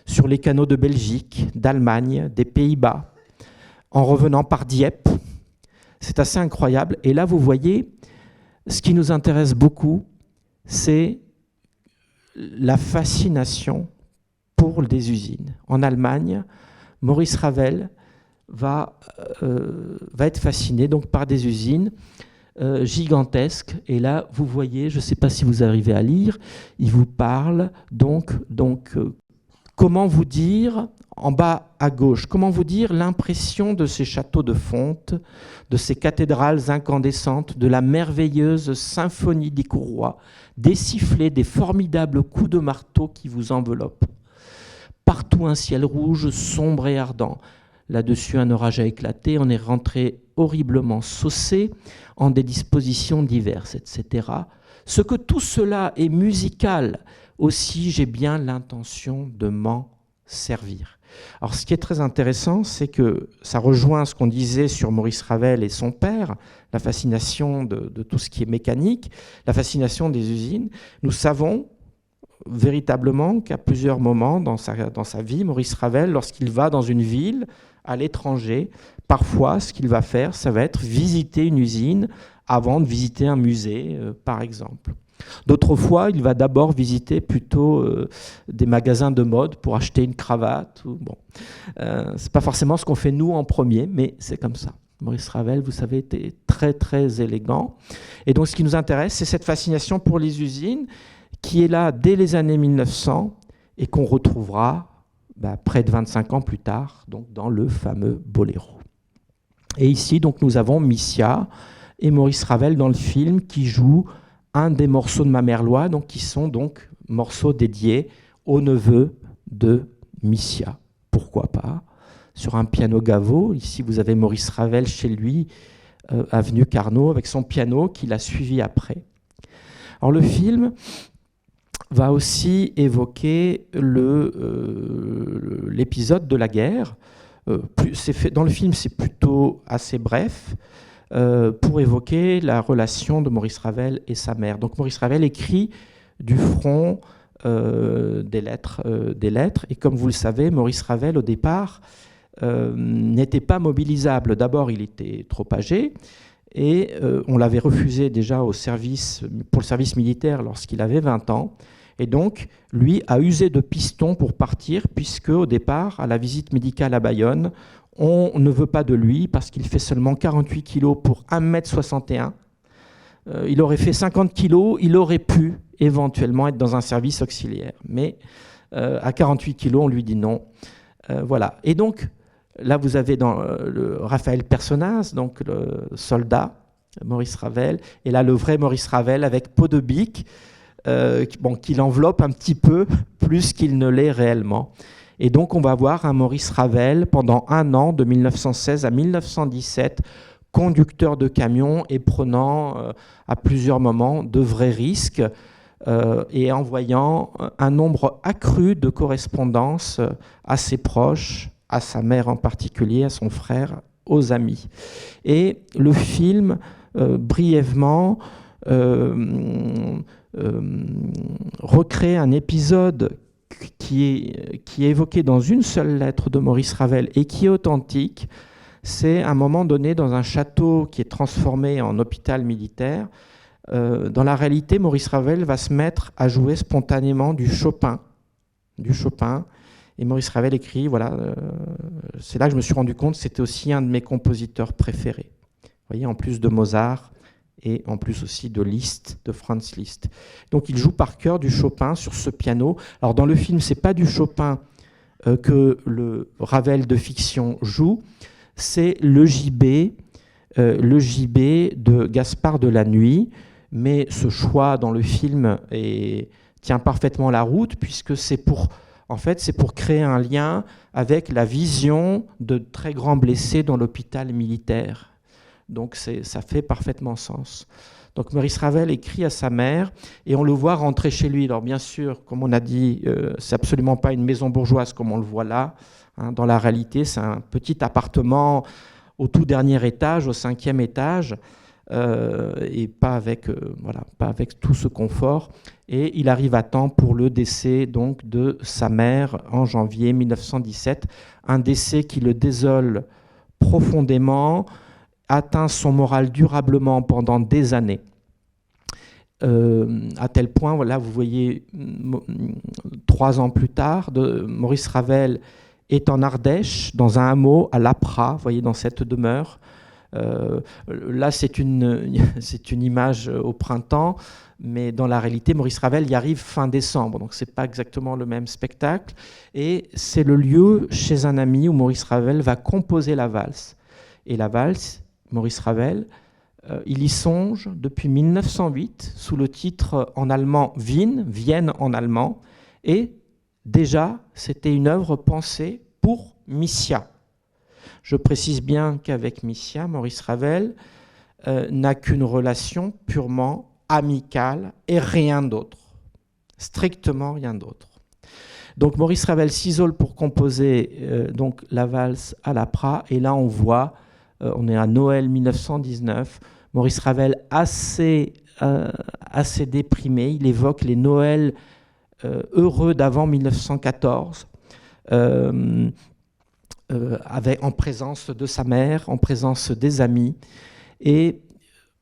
sur les canaux de Belgique, d'Allemagne, des Pays-Bas, en revenant par Dieppe. C'est assez incroyable. Et là, vous voyez, ce qui nous intéresse beaucoup, c'est la fascination pour des usines. En Allemagne, Maurice Ravel va être fasciné donc, par des usines gigantesques. Et là, vous voyez, je ne sais pas si vous arrivez à lire, il vous parle comment vous dire, en bas à gauche, comment vous dire l'impression de ces châteaux de fonte, de ces cathédrales incandescentes, de la merveilleuse symphonie des courroies, des sifflets, des formidables coups de marteau qui vous enveloppent. Partout un ciel rouge, sombre et ardent. Là-dessus, un orage a éclaté, on est rentré horriblement saucé en des dispositions diverses, etc. Ce que tout cela est musical, aussi j'ai bien l'intention de m'en servir. Alors ce qui est très intéressant, c'est que ça rejoint ce qu'on disait sur Maurice Ravel et son père, la fascination de tout ce qui est mécanique, la fascination des usines. Nous savons véritablement qu'à plusieurs moments dans sa vie, Maurice Ravel, lorsqu'il va dans une ville, à l'étranger, parfois ce qu'il va faire, ça va être visiter une usine avant de visiter un musée, par exemple. D'autres fois, il va d'abord visiter plutôt des magasins de mode pour acheter une cravate. Bon. C'est pas forcément ce qu'on fait nous en premier, mais c'est comme ça. Maurice Ravel, vous savez, était très très élégant. Et donc ce qui nous intéresse, c'est cette fascination pour les usines qui est là dès les années 1900 et qu'on retrouvera près de 25 ans plus tard donc dans le fameux Boléro. Et ici, donc, nous avons Missia et Maurice Ravel dans le film qui jouent un des morceaux de Mamerlois, donc, qui sont donc morceaux dédiés au neveu de Missia. Pourquoi pas? Sur un piano Gaveau. Ici, vous avez Maurice Ravel chez lui, avenue Carnot, avec son piano qu'il a suivi après. Alors, le film va aussi évoquer l'épisode de la guerre. Dans le film, c'est plutôt assez bref, pour évoquer la relation de Maurice Ravel et sa mère. Donc Maurice Ravel écrit du front des lettres, et comme vous le savez, Maurice Ravel, au départ, n'était pas mobilisable. D'abord, il était trop âgé, et on l'avait refusé déjà pour le service militaire lorsqu'il avait 20 ans. Et donc, lui a usé de piston pour partir, puisque au départ, à la visite médicale à Bayonne, on ne veut pas de lui parce qu'il fait seulement 48 kilos pour 1,61 m. il aurait fait 50 kilos, il aurait pu éventuellement être dans un service auxiliaire. Mais à 48 kilos, on lui dit non. Voilà. Et donc, là, vous avez dans le Raphaël Personnaz, donc le soldat, Maurice Ravel, et là, le vrai Maurice Ravel avec peau de bique, qui l'enveloppe un petit peu plus qu'il ne l'est réellement. Et donc, on va voir un Maurice Ravel pendant un an, de 1916 à 1917, conducteur de camion et prenant à plusieurs moments de vrais risques et envoyant un nombre accru de correspondances à ses proches, à sa mère en particulier, à son frère, aux amis. Et le film, brièvement, recrée un épisode qui est évoqué dans une seule lettre de Maurice Ravel et qui est authentique. C'est à un moment donné dans un château qui est transformé en hôpital militaire. Dans la réalité, Maurice Ravel va se mettre à jouer spontanément du Chopin. Et Maurice Ravel écrit, voilà, c'est là que je me suis rendu compte, c'était aussi un de mes compositeurs préférés. Vous voyez, en plus de Mozart et en plus aussi de Liszt, de Franz Liszt. Donc il joue par cœur du Chopin sur ce piano. Alors dans le film, c'est pas du Chopin que le Ravel de fiction joue, c'est le JB de Gaspard de la Nuit, mais ce choix dans le film tient parfaitement la route, puisque c'est pour créer un lien avec la vision de très grands blessés dans l'hôpital militaire. Donc ça fait parfaitement sens. Donc Maurice Ravel écrit à sa mère et on le voit rentrer chez lui. Alors bien sûr, comme on a dit, c'est absolument pas une maison bourgeoise comme on le voit là. Dans la réalité, c'est un petit appartement au tout dernier étage, au 5e étage, et pas avec tout ce confort. Et il arrive à temps pour le décès donc de sa mère en janvier 1917, un décès qui le désole profondément, atteint son moral durablement pendant des années. À tel point, voilà, vous voyez, 3 ans plus tard, Maurice Ravel est en Ardèche, dans un hameau à Lapra, vous voyez, dans cette demeure. Là, c'est une image au printemps, mais dans la réalité, Maurice Ravel y arrive fin décembre, donc c'est pas exactement le même spectacle. Et c'est le lieu chez un ami où Maurice Ravel va composer la valse. Et la valse, Maurice Ravel, il y songe depuis 1908 sous le titre en allemand Wien, Vienne en allemand, et déjà c'était une œuvre pensée pour Missia. Je précise bien qu'avec Missia, Maurice Ravel n'a qu'une relation purement amicale et rien d'autre, strictement rien d'autre. Donc Maurice Ravel s'isole pour composer donc la valse à Lapra, et là on voit, on est à Noël 1919, Maurice Ravel assez déprimé, il évoque les Noëls heureux d'avant 1914, en présence de sa mère, en présence des amis. Et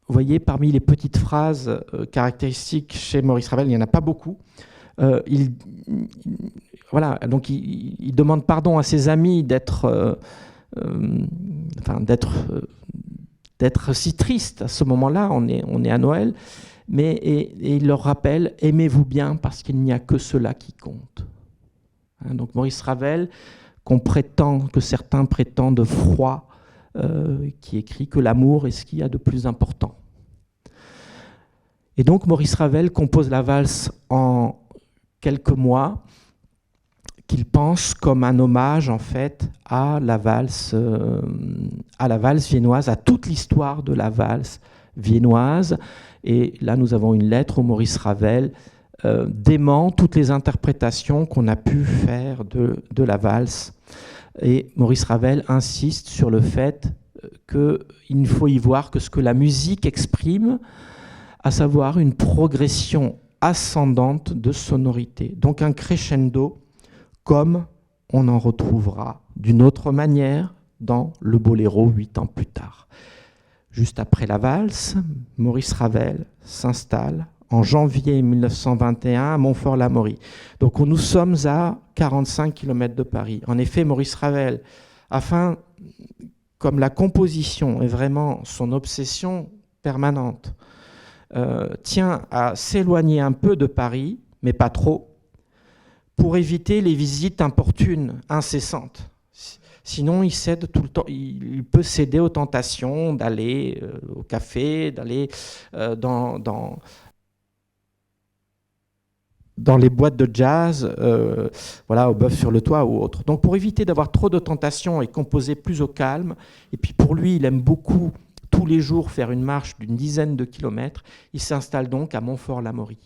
vous voyez, parmi les petites phrases caractéristiques chez Maurice Ravel, il n'y en a pas beaucoup. Il demande pardon à ses amis d'être si triste à ce moment-là, on est à Noël, et il leur rappelle « Aimez-vous bien parce qu'il n'y a que cela qui compte ». Donc Maurice Ravel, que certains prétendent froid, qui écrit que l'amour est ce qu'il y a de plus important. Et donc Maurice Ravel compose la valse en quelques mois, qu'il pense comme un hommage en fait à la valse viennoise, à toute l'histoire de la valse viennoise. Et là, nous avons une lettre où Maurice Ravel dément toutes les interprétations qu'on a pu faire de la valse. Et Maurice Ravel insiste sur le fait qu'il ne faut y voir que ce que la musique exprime, à savoir une progression ascendante de sonorité. Donc un crescendo, comme on en retrouvera d'une autre manière dans le Boléro 8 ans plus tard. Juste après la valse, Maurice Ravel s'installe en janvier 1921 à Montfort-l'Amaury. Donc nous sommes à 45 km de Paris. En effet, Maurice Ravel, comme la composition est vraiment son obsession permanente, tient à s'éloigner un peu de Paris, mais pas trop, pour éviter les visites importunes, incessantes. Sinon, il cède tout le temps. Il peut céder aux tentations d'aller au café, d'aller dans les boîtes de jazz, voilà, au Bœuf sur le Toit ou autre. Donc, pour éviter d'avoir trop de tentations et composer plus au calme, et puis pour lui, il aime beaucoup tous les jours faire une marche d'une dizaine de kilomètres, il s'installe donc à Montfort-l'Amaury.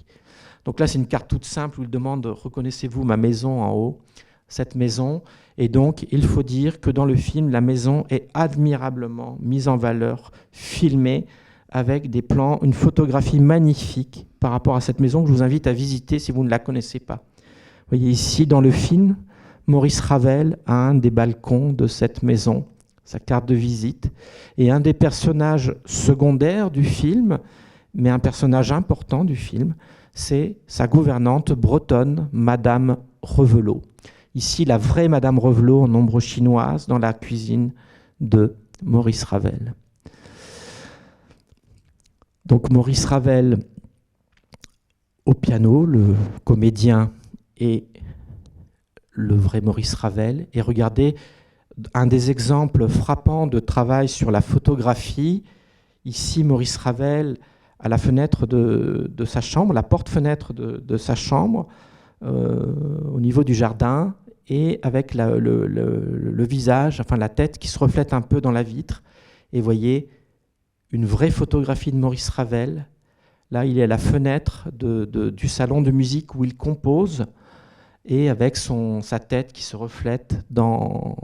Donc là, c'est une carte toute simple où il demande « Reconnaissez-vous ma maison en haut ?» Cette maison. Et donc, il faut dire que dans le film, la maison est admirablement mise en valeur, filmée, avec des plans, une photographie magnifique par rapport à cette maison que je vous invite à visiter si vous ne la connaissez pas. Vous voyez ici, dans le film, Maurice Ravel a un des balcons de cette maison, sa carte de visite, et un des personnages secondaires du film, mais un personnage important du film, c'est sa gouvernante bretonne, Madame Revelot. Ici, la vraie Madame Revelot en ombre chinoise dans la cuisine de Maurice Ravel. Donc Maurice Ravel au piano, le comédien et le vrai Maurice Ravel. Et regardez un des exemples frappants de travail sur la photographie. Ici, Maurice Ravel à la fenêtre de sa chambre, la porte-fenêtre de sa chambre, au niveau du jardin, et avec le visage, enfin la tête qui se reflète un peu dans la vitre. Et voyez, une vraie photographie de Maurice Ravel. Là, il est à la fenêtre du salon de musique où il compose, et avec sa tête qui se reflète dans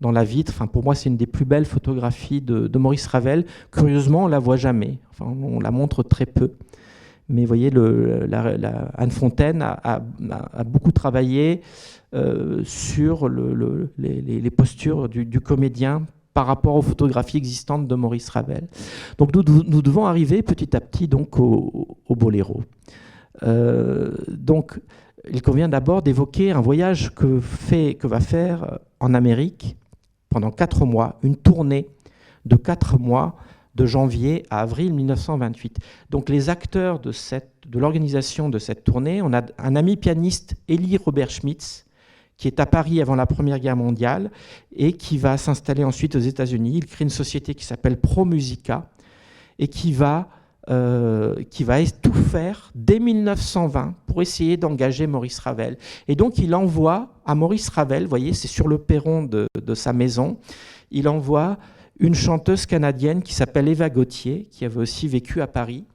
la vitre. Enfin, pour moi, c'est une des plus belles photographies de Maurice Ravel. Curieusement, on ne la voit jamais. Enfin, on la montre très peu. Mais vous voyez, Anne Fontaine a beaucoup travaillé sur les postures du comédien par rapport aux photographies existantes de Maurice Ravel. Donc nous devons arriver petit à petit donc, au boléro. Donc il convient d'abord d'évoquer un voyage que va faire en Amérique pendant 4 mois, une tournée de 4 mois, de janvier à avril 1928. Donc les acteurs de l'organisation de cette tournée, on a un ami pianiste, Élie Robert Schmitz, qui est à Paris avant la Première Guerre mondiale et qui va s'installer ensuite aux États-Unis. Il crée une société qui s'appelle ProMusica et qui va tout faire dès 1920 pour essayer d'engager Maurice Ravel. Et donc il envoie à Maurice Ravel, vous voyez, c'est sur le perron de sa maison, il envoie une chanteuse canadienne qui s'appelle Eva Gauthier, qui avait aussi vécu à Paris,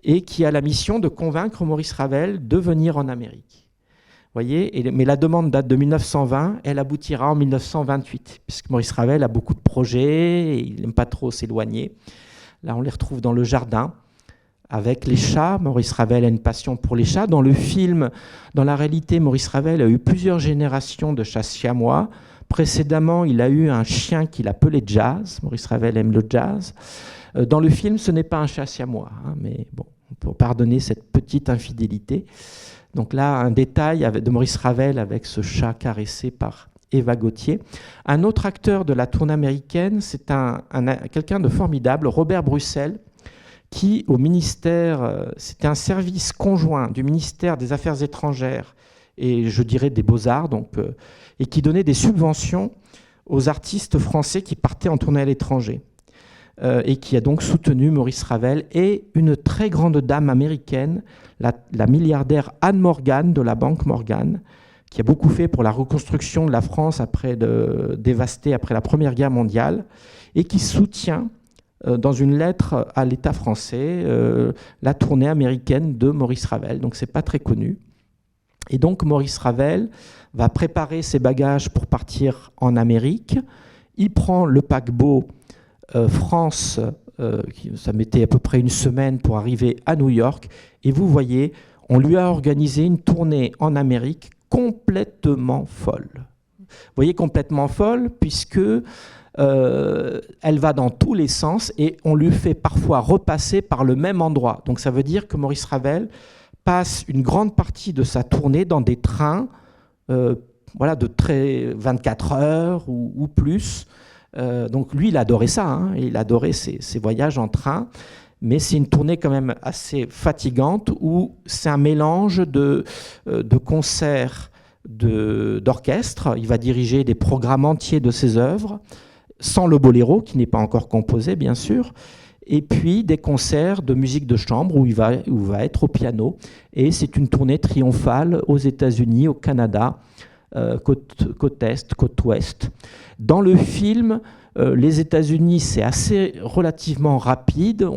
et qui a la mission de convaincre Maurice Ravel de venir en Amérique. Voyez, mais la demande date de 1920, elle aboutira en 1928, puisque Maurice Ravel a beaucoup de projets, et il n'aime pas trop s'éloigner. Là, on les retrouve dans le jardin, avec les chats. Maurice Ravel a une passion pour les chats. Dans le film, dans la réalité, Maurice Ravel a eu plusieurs générations de chats siamois. Précédemment, il a eu un chien qu'il appelait Jazz. Maurice Ravel aime le jazz. Dans le film, ce n'est pas un chat siamois, hein, mais bon, on peut pardonner cette petite infidélité. Donc là, un détail de Maurice Ravel avec ce chat caressé par Eva Gauthier. Un autre acteur de la tournée américaine, c'est quelqu'un de formidable, Robert Bruxelles, qui, au ministère, c'était un service conjoint du ministère des Affaires étrangères et je dirais des Beaux-Arts, et qui donnait des subventions aux artistes français qui partaient en tournée à l'étranger, et qui a donc soutenu Maurice Ravel et une très grande dame américaine, la milliardaire Anne Morgan de la Banque Morgan, qui a beaucoup fait pour la reconstruction de la France dévastée après la Première Guerre mondiale, et qui soutient dans une lettre à l'État français la tournée américaine de Maurice Ravel. Donc c'est pas très connu. Et donc Maurice Ravel va préparer ses bagages pour partir en Amérique. Il prend le paquebot France, ça mettait à peu près une semaine pour arriver à New York. Et vous voyez, on lui a organisé une tournée en Amérique complètement folle. Vous voyez, complètement folle, puisque elle va dans tous les sens et on lui fait parfois repasser par le même endroit. Donc ça veut dire que Maurice Ravel passe une grande partie de sa tournée dans des trains de 24 heures ou plus. Donc lui, il adorait ça, hein, il adorait ses voyages en train. mais c'est une tournée quand même assez fatigante où c'est un mélange de concerts d'orchestre. Il va diriger des programmes entiers de ses œuvres, sans le boléro, qui n'est pas encore composé, bien sûr, et puis des concerts de musique de chambre où il va être au piano. Et c'est une tournée triomphale aux États-Unis, au Canada, côte Est, côte Ouest. Dans le film, les États-Unis, c'est assez relativement rapide.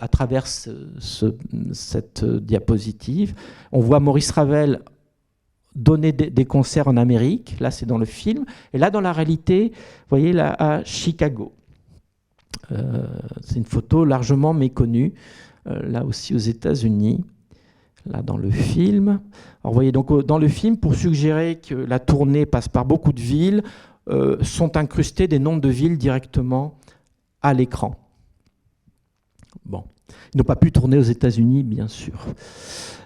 À travers cette diapositive, on voit Maurice Ravel donner des concerts en Amérique. Là, c'est dans le film. Et là, dans la réalité, vous voyez, là, à Chicago. C'est une photo largement méconnue, là aussi aux États-Unis. Là, dans le film. Alors, vous voyez, donc, dans le film, pour suggérer que la tournée passe par beaucoup de villes, sont incrustés des noms de villes directement à l'écran. Bon. Ils n'ont pas pu tourner aux États-Unis, bien sûr.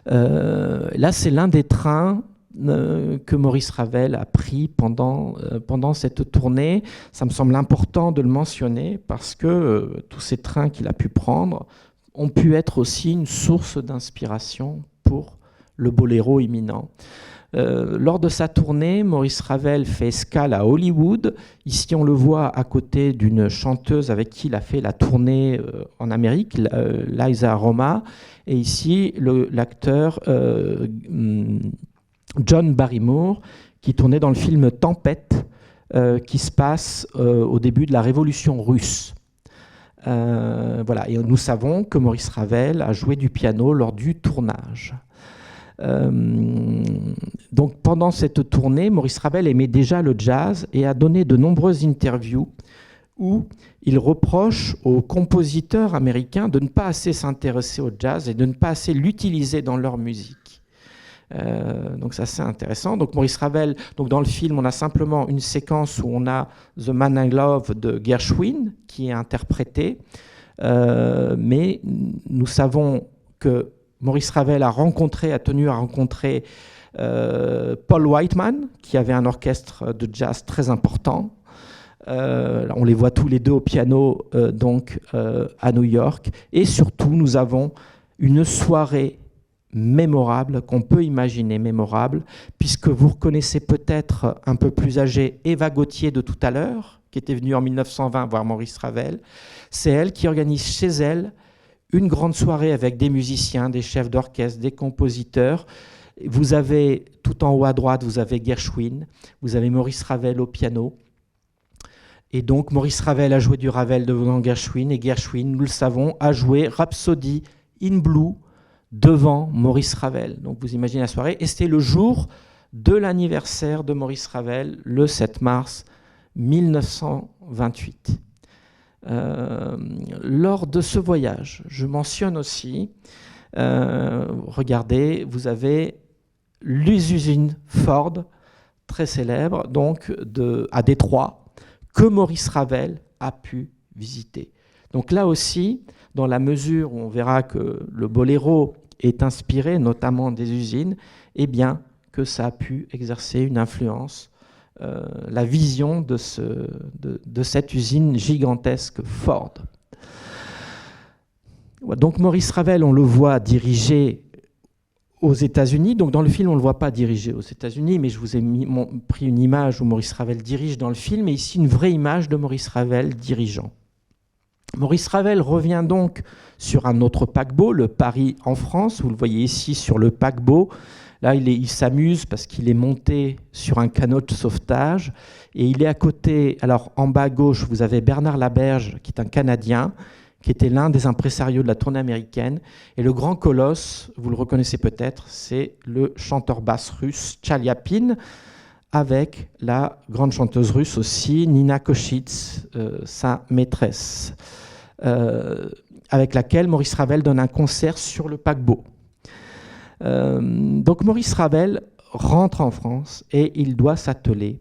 Là, c'est l'un des trains que Maurice Ravel a pris pendant cette tournée. Ça me semble important de le mentionner parce que tous ces trains qu'il a pu prendre ont pu être aussi une source d'inspiration pour le boléro imminent. Lors de sa tournée, Maurice Ravel fait escale à Hollywood. Ici, on le voit à côté d'une chanteuse avec qui il a fait la tournée en Amérique, Liza Roma. Et ici, l'acteur John Barrymore, qui tournait dans le film Tempête, qui se passe au début de la Révolution russe. Voilà. Et nous savons que Maurice Ravel a joué du piano lors du tournage. Donc pendant cette tournée, Maurice Ravel aimait déjà le jazz et a donné de nombreuses interviews où il reproche aux compositeurs américains de ne pas assez s'intéresser au jazz et de ne pas assez l'utiliser dans leur musique. Donc ça c'est intéressant. Donc Maurice Ravel, donc dans le film, on a simplement une séquence où on a The Man I Love de Gershwin qui est interprété, mais nous savons que Maurice Ravel a tenu à rencontrer Paul Whiteman, qui avait un orchestre de jazz très important. On les voit tous les deux au piano donc à New York. Et surtout, nous avons une soirée mémorable, qu'on peut imaginer mémorable, puisque vous reconnaissez peut-être un peu plus âgée Eva Gauthier de tout à l'heure, qui était venue en 1920 voir Maurice Ravel. C'est elle qui organise chez elle une grande soirée avec des musiciens, des chefs d'orchestre, des compositeurs. Vous avez, tout en haut à droite, vous avez Gershwin, vous avez Maurice Ravel au piano. Et donc, Maurice Ravel a joué du Ravel devant Gershwin, et Gershwin, nous le savons, a joué Rhapsody in Blue devant Maurice Ravel. Donc, vous imaginez la soirée. Et c'était le jour de l'anniversaire de Maurice Ravel, le 7 mars 1928. Lors de ce voyage, je mentionne aussi, regardez, vous avez les usines Ford, très célèbres, donc à Détroit, que Maurice Ravel a pu visiter. Donc là aussi, dans la mesure où on verra que le boléro est inspiré notamment des usines, eh bien que ça a pu exercer une influence, la vision de cette usine gigantesque Ford. Donc Maurice Ravel, on le voit diriger aux États-Unis. Donc dans le film, on ne le voit pas diriger aux États-Unis, mais je vous ai pris une image où Maurice Ravel dirige dans le film, et ici une vraie image de Maurice Ravel dirigeant. Maurice Ravel revient donc sur un autre paquebot, le Paris en France. Vous le voyez ici sur le paquebot. Là, il s'amuse parce qu'il est monté sur un canot de sauvetage et il est à côté. Alors, en bas à gauche, vous avez Bernard Laberge, qui est un Canadien, qui était l'un des impresarios de la tournée américaine. Et le grand colosse, vous le reconnaissez peut-être, c'est le chanteur basse russe Tchaliapine, avec la grande chanteuse russe aussi, Nina Koschitz, sa maîtresse, avec laquelle Maurice Ravel donne un concert sur le paquebot. Donc Maurice Ravel rentre en France et il doit s'atteler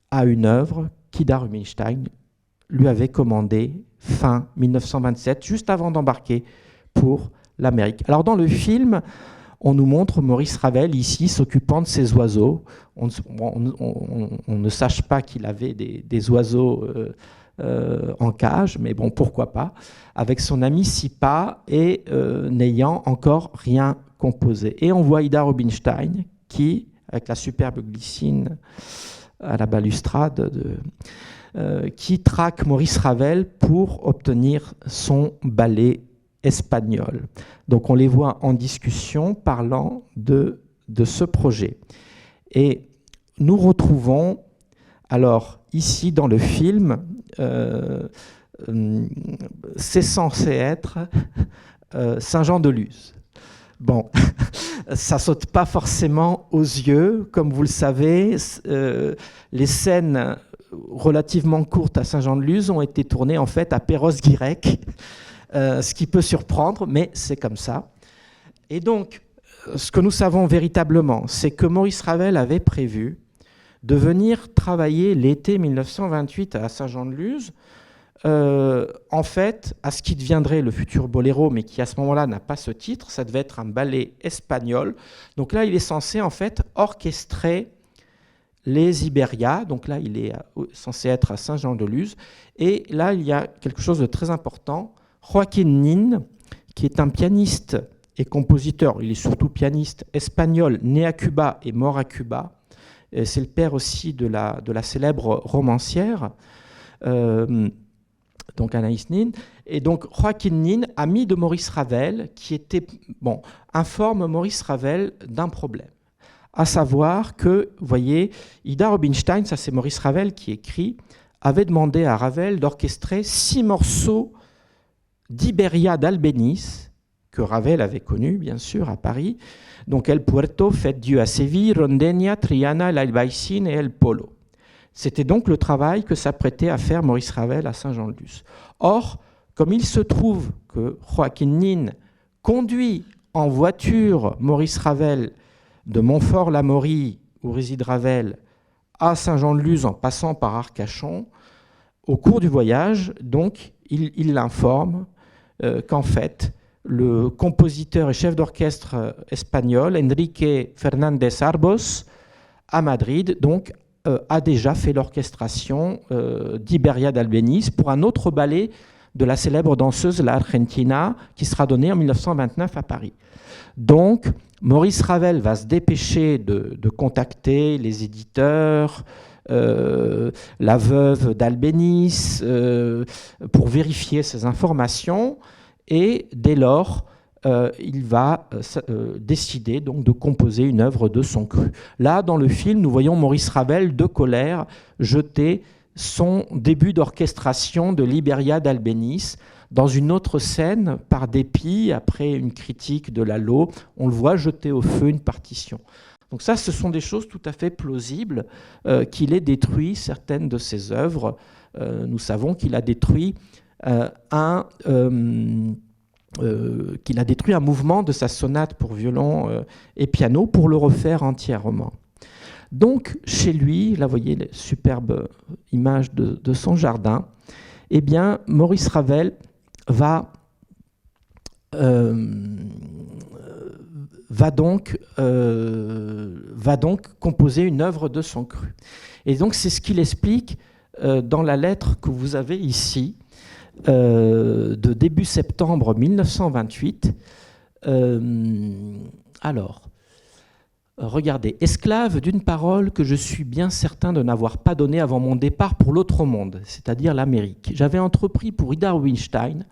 à une œuvre qu'Ida Rubinstein lui avait commandée fin 1927, juste avant d'embarquer pour l'Amérique. Alors dans le film, on nous montre Maurice Ravel ici s'occupant de ces oiseaux. On ne sache pas qu'il avait des oiseaux en cage, mais bon, pourquoi pas, avec son ami Sipa et n'ayant encore rien composé. Et on voit Ida Rubinstein qui, avec la superbe glycine à la balustrade, qui traque Maurice Ravel pour obtenir son ballet espagnol. Donc on les voit en discussion parlant de ce projet. Et nous retrouvons, alors ici dans le film, c'est censé être Saint-Jean-de-Luz. Bon, ça saute pas forcément aux yeux, comme vous le savez. Les scènes relativement courtes à Saint-Jean-de-Luz ont été tournées en fait à Perros-Guirec, ce qui peut surprendre, mais c'est comme ça. Et donc, ce que nous savons véritablement, c'est que Maurice Ravel avait prévu de venir travailler l'été 1928 à Saint-Jean-de-Luz, en fait, à ce qui deviendrait le futur Boléro, mais qui à ce moment-là n'a pas ce titre. Ça devait être un ballet espagnol. Donc là, il est censé en fait orchestrer les Ibérias. Donc là, il est censé être à Saint-Jean-de-Luz. Et là, il y a quelque chose de très important. Joaquín Nin, qui est un pianiste et compositeur, il est surtout pianiste espagnol, né à Cuba et mort à Cuba. C'est le père aussi de la célèbre romancière, donc Anaïs Nin. Et donc Joaquín Nin, ami de Maurice Ravel, qui était, informe Maurice Ravel d'un problème. À savoir que, vous voyez, Ida Rubinstein, ça c'est Maurice Ravel qui écrit, avait demandé à Ravel d'orchestrer 6 morceaux d'Iberia d'Albéniz, que Ravel avait connu, bien sûr, à Paris. Donc, El Puerto, Fête Dieu à Séville, Rondenia, Triana, El Albaicín et El Polo. C'était donc le travail que s'apprêtait à faire Maurice Ravel à Saint-Jean-de-Luz. Or, comme il se trouve que Joaquín Nin conduit en voiture Maurice Ravel de Montfort-l'Amaury, où réside Ravel, à Saint-Jean-de-Luz en passant par Arcachon, au cours du voyage, donc, il l'informe qu'en fait, le compositeur et chef d'orchestre espagnol, Enrique Fernández Arbós, à Madrid, donc, a déjà fait l'orchestration d'Iberia d'Albéniz pour un autre ballet de la célèbre danseuse La Argentina qui sera donné en 1929 à Paris. Donc, Maurice Ravel va se dépêcher de contacter les éditeurs, la veuve d'Albéniz, pour vérifier ces informations. Et dès lors, il va décider donc de composer une œuvre de son cru. Là, dans le film, nous voyons Maurice Ravel, de colère, jeter son début d'orchestration de l'Iberia d'Albéniz dans une autre scène, par dépit, après une critique de Lalo, on le voit jeter au feu une partition. Donc ça, ce sont des choses tout à fait plausibles, qu'il ait détruit certaines de ses œuvres. Nous savons qu'il a détruit un mouvement de sa sonate pour violon et piano pour le refaire entièrement. Donc, chez lui, là, vous voyez la superbe image de son jardin, eh bien, Maurice Ravel va donc composer une œuvre de son cru. Et donc, c'est ce qu'il explique dans la lettre que vous avez ici, de début septembre 1928. Alors, regardez, esclave d'une parole que je suis bien certain de n'avoir pas donnée avant mon départ pour l'autre monde, c'est-à-dire l'Amérique. J'avais entrepris pour Ida Rubinstein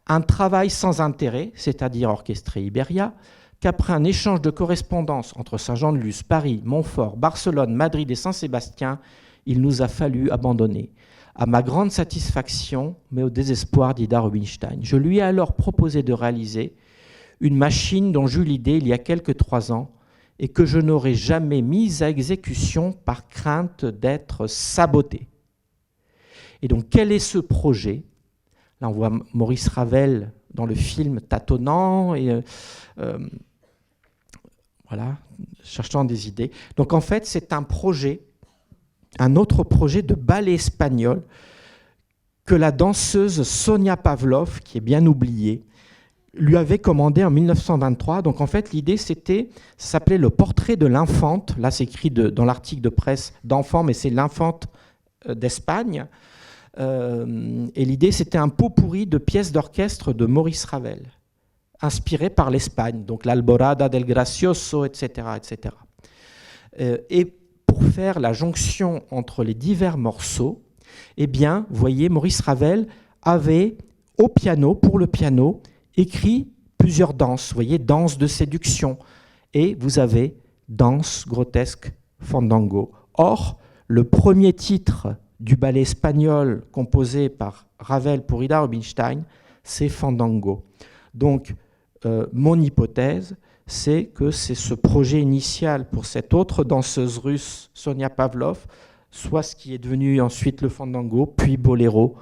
un travail sans intérêt, c'est-à-dire orchestrer Iberia, qu'après un échange de correspondance entre Saint-Jean-de-Luz, Paris, Montfort, Barcelone, Madrid et Saint-Sébastien, il nous a fallu abandonner. À ma grande satisfaction, mais au désespoir d'Ida Rubinstein. Je lui ai alors proposé de réaliser une machine dont j'eus l'idée il y a quelques 3 ans et que je n'aurais jamais mise à exécution par crainte d'être sabotée. Et donc, quel est ce projet ? Là, on voit Maurice Ravel dans le film tâtonnant et voilà, cherchant des idées. Donc, en fait, c'est un projet, un autre projet de ballet espagnol que la danseuse Sonia Pavlov, qui est bien oubliée, lui avait commandé en 1923. Donc en fait, l'idée, ça s'appelait le portrait de l'infante. Là, c'est écrit dans l'article de presse d'enfant, mais c'est l'infante d'Espagne. Et l'idée, c'était un pot pourri de pièces d'orchestre de Maurice Ravel, inspiré par l'Espagne, donc l'Alborada del Gracioso, etc. etc. Et pour faire la jonction entre les divers morceaux, eh bien, vous voyez, Maurice Ravel avait, au piano, pour le piano, écrit plusieurs danses. Vous voyez, danse de séduction. Et vous avez danse grotesque fandango. Or, le premier titre du ballet espagnol composé par Ravel pour Ida Rubinstein, c'est Fandango. Donc, mon hypothèse, c'est que c'est ce projet initial pour cette autre danseuse russe, Sonia Pavlov, soit ce qui est devenu ensuite le Fandango, puis Boléro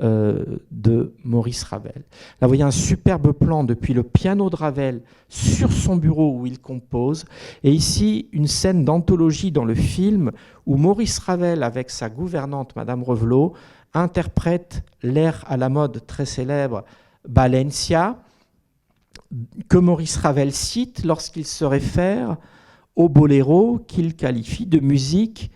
de Maurice Ravel. Là, vous voyez un superbe plan depuis le piano de Ravel sur son bureau où il compose. Et ici, une scène d'anthologie dans le film où Maurice Ravel, avec sa gouvernante, Madame Revelot, interprète l'air à la mode très célèbre Balencia, que Maurice Ravel cite lorsqu'il se réfère au boléro qu'il qualifie de musique,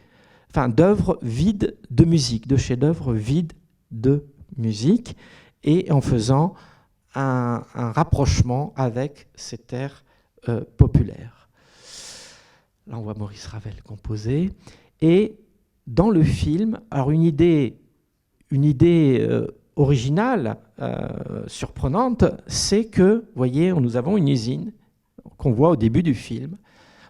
enfin d'œuvre vide de musique, de chef-d'œuvre vide de musique, et en faisant un rapprochement avec cet air populaire. Là, on voit Maurice Ravel composer. Et dans le film, alors une idée originale, surprenante, c'est que, vous voyez, nous avons une usine qu'on voit au début du film.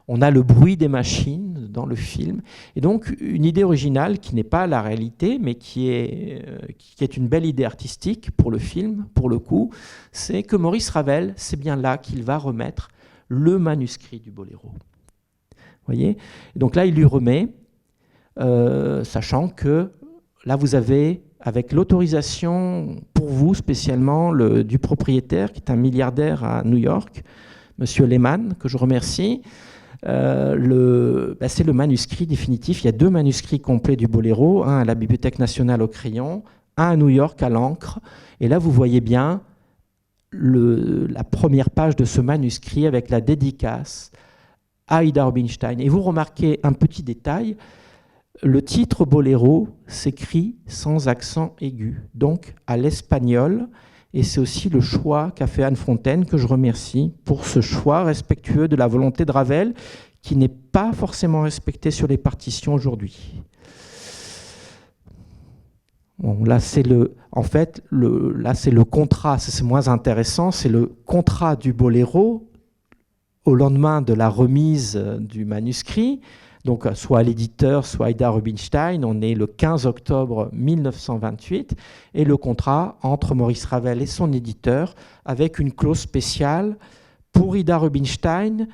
On a le bruit des machines dans le film. Et donc, une idée originale qui n'est pas la réalité, mais qui est une belle idée artistique pour le film, pour le coup, c'est que Maurice Ravel, c'est bien là qu'il va remettre le manuscrit du boléro. Vous voyez ? Et donc là, il lui remet, sachant que là, vous avez, avec l'autorisation pour vous spécialement du propriétaire, qui est un milliardaire à New York, Monsieur Lehman, que je remercie, c'est le manuscrit définitif. Il y a 2 manuscrits complets du boléro, un à la Bibliothèque nationale au crayon, un à New York à l'encre. Et là, vous voyez bien la première page de ce manuscrit avec la dédicace à Ida Rubinstein. Et vous remarquez un petit détail, le titre boléro s'écrit sans accent aigu, donc à l'espagnol. Et c'est aussi le choix qu'a fait Anne Fontaine, que je remercie pour ce choix respectueux de la volonté de Ravel, qui n'est pas forcément respecté sur les partitions aujourd'hui. Bon, là, c'est le contrat, c'est moins intéressant, c'est le contrat du boléro au lendemain de la remise du manuscrit. Donc, soit à l'éditeur, soit à Ida Rubinstein, on est le 15 octobre 1928, et le contrat entre Maurice Ravel et son éditeur, avec une clause spéciale pour Ida Rubinstein,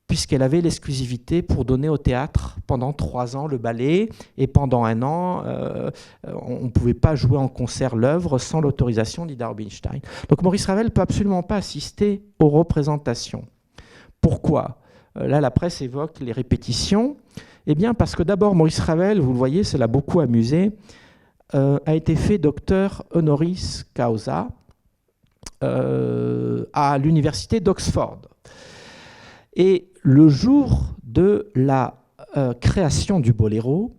puisqu'elle avait l'exclusivité pour donner au théâtre pendant 3 ans le ballet, et pendant 1 an, on ne pouvait pas jouer en concert l'œuvre sans l'autorisation d'Ida Rubinstein. Donc Maurice Ravel ne peut absolument pas assister aux représentations. Pourquoi ? Là, la presse évoque les répétitions. Eh bien, parce que d'abord, Maurice Ravel, vous le voyez, ça l'a beaucoup amusé, a été fait docteur honoris causa à l'université d'Oxford. Et le jour de la création du boléro,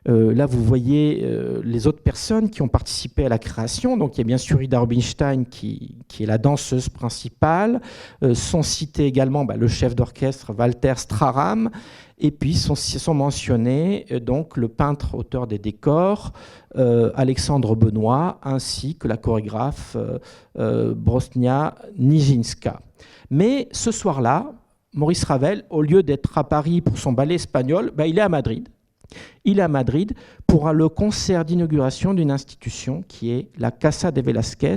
là, vous voyez les autres personnes qui ont participé à la création. Donc, il y a bien sûr Ida Rubinstein qui est la danseuse principale. Sont cités également le chef d'orchestre Walter Straram. Et puis, sont mentionnés donc, le peintre auteur des décors, Alexandre Benoît, ainsi que la chorégraphe Brosnia Nijinska. Mais ce soir-là, Maurice Ravel, au lieu d'être à Paris pour son ballet espagnol, il est à Madrid. Il est à Madrid pour le concert d'inauguration d'une institution qui est la Casa de Velázquez.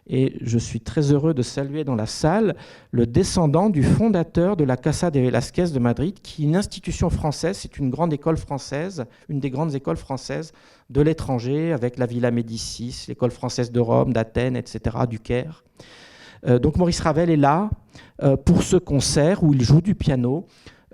Et je suis très heureux de saluer dans la salle le descendant du fondateur de la Casa de Velázquez de Madrid, qui est une institution française, c'est une grande école française, une des grandes écoles françaises de l'étranger, avec la Villa Médicis, l'école française de Rome, d'Athènes, etc., du Caire. Donc Maurice Ravel est là pour ce concert où il joue du piano.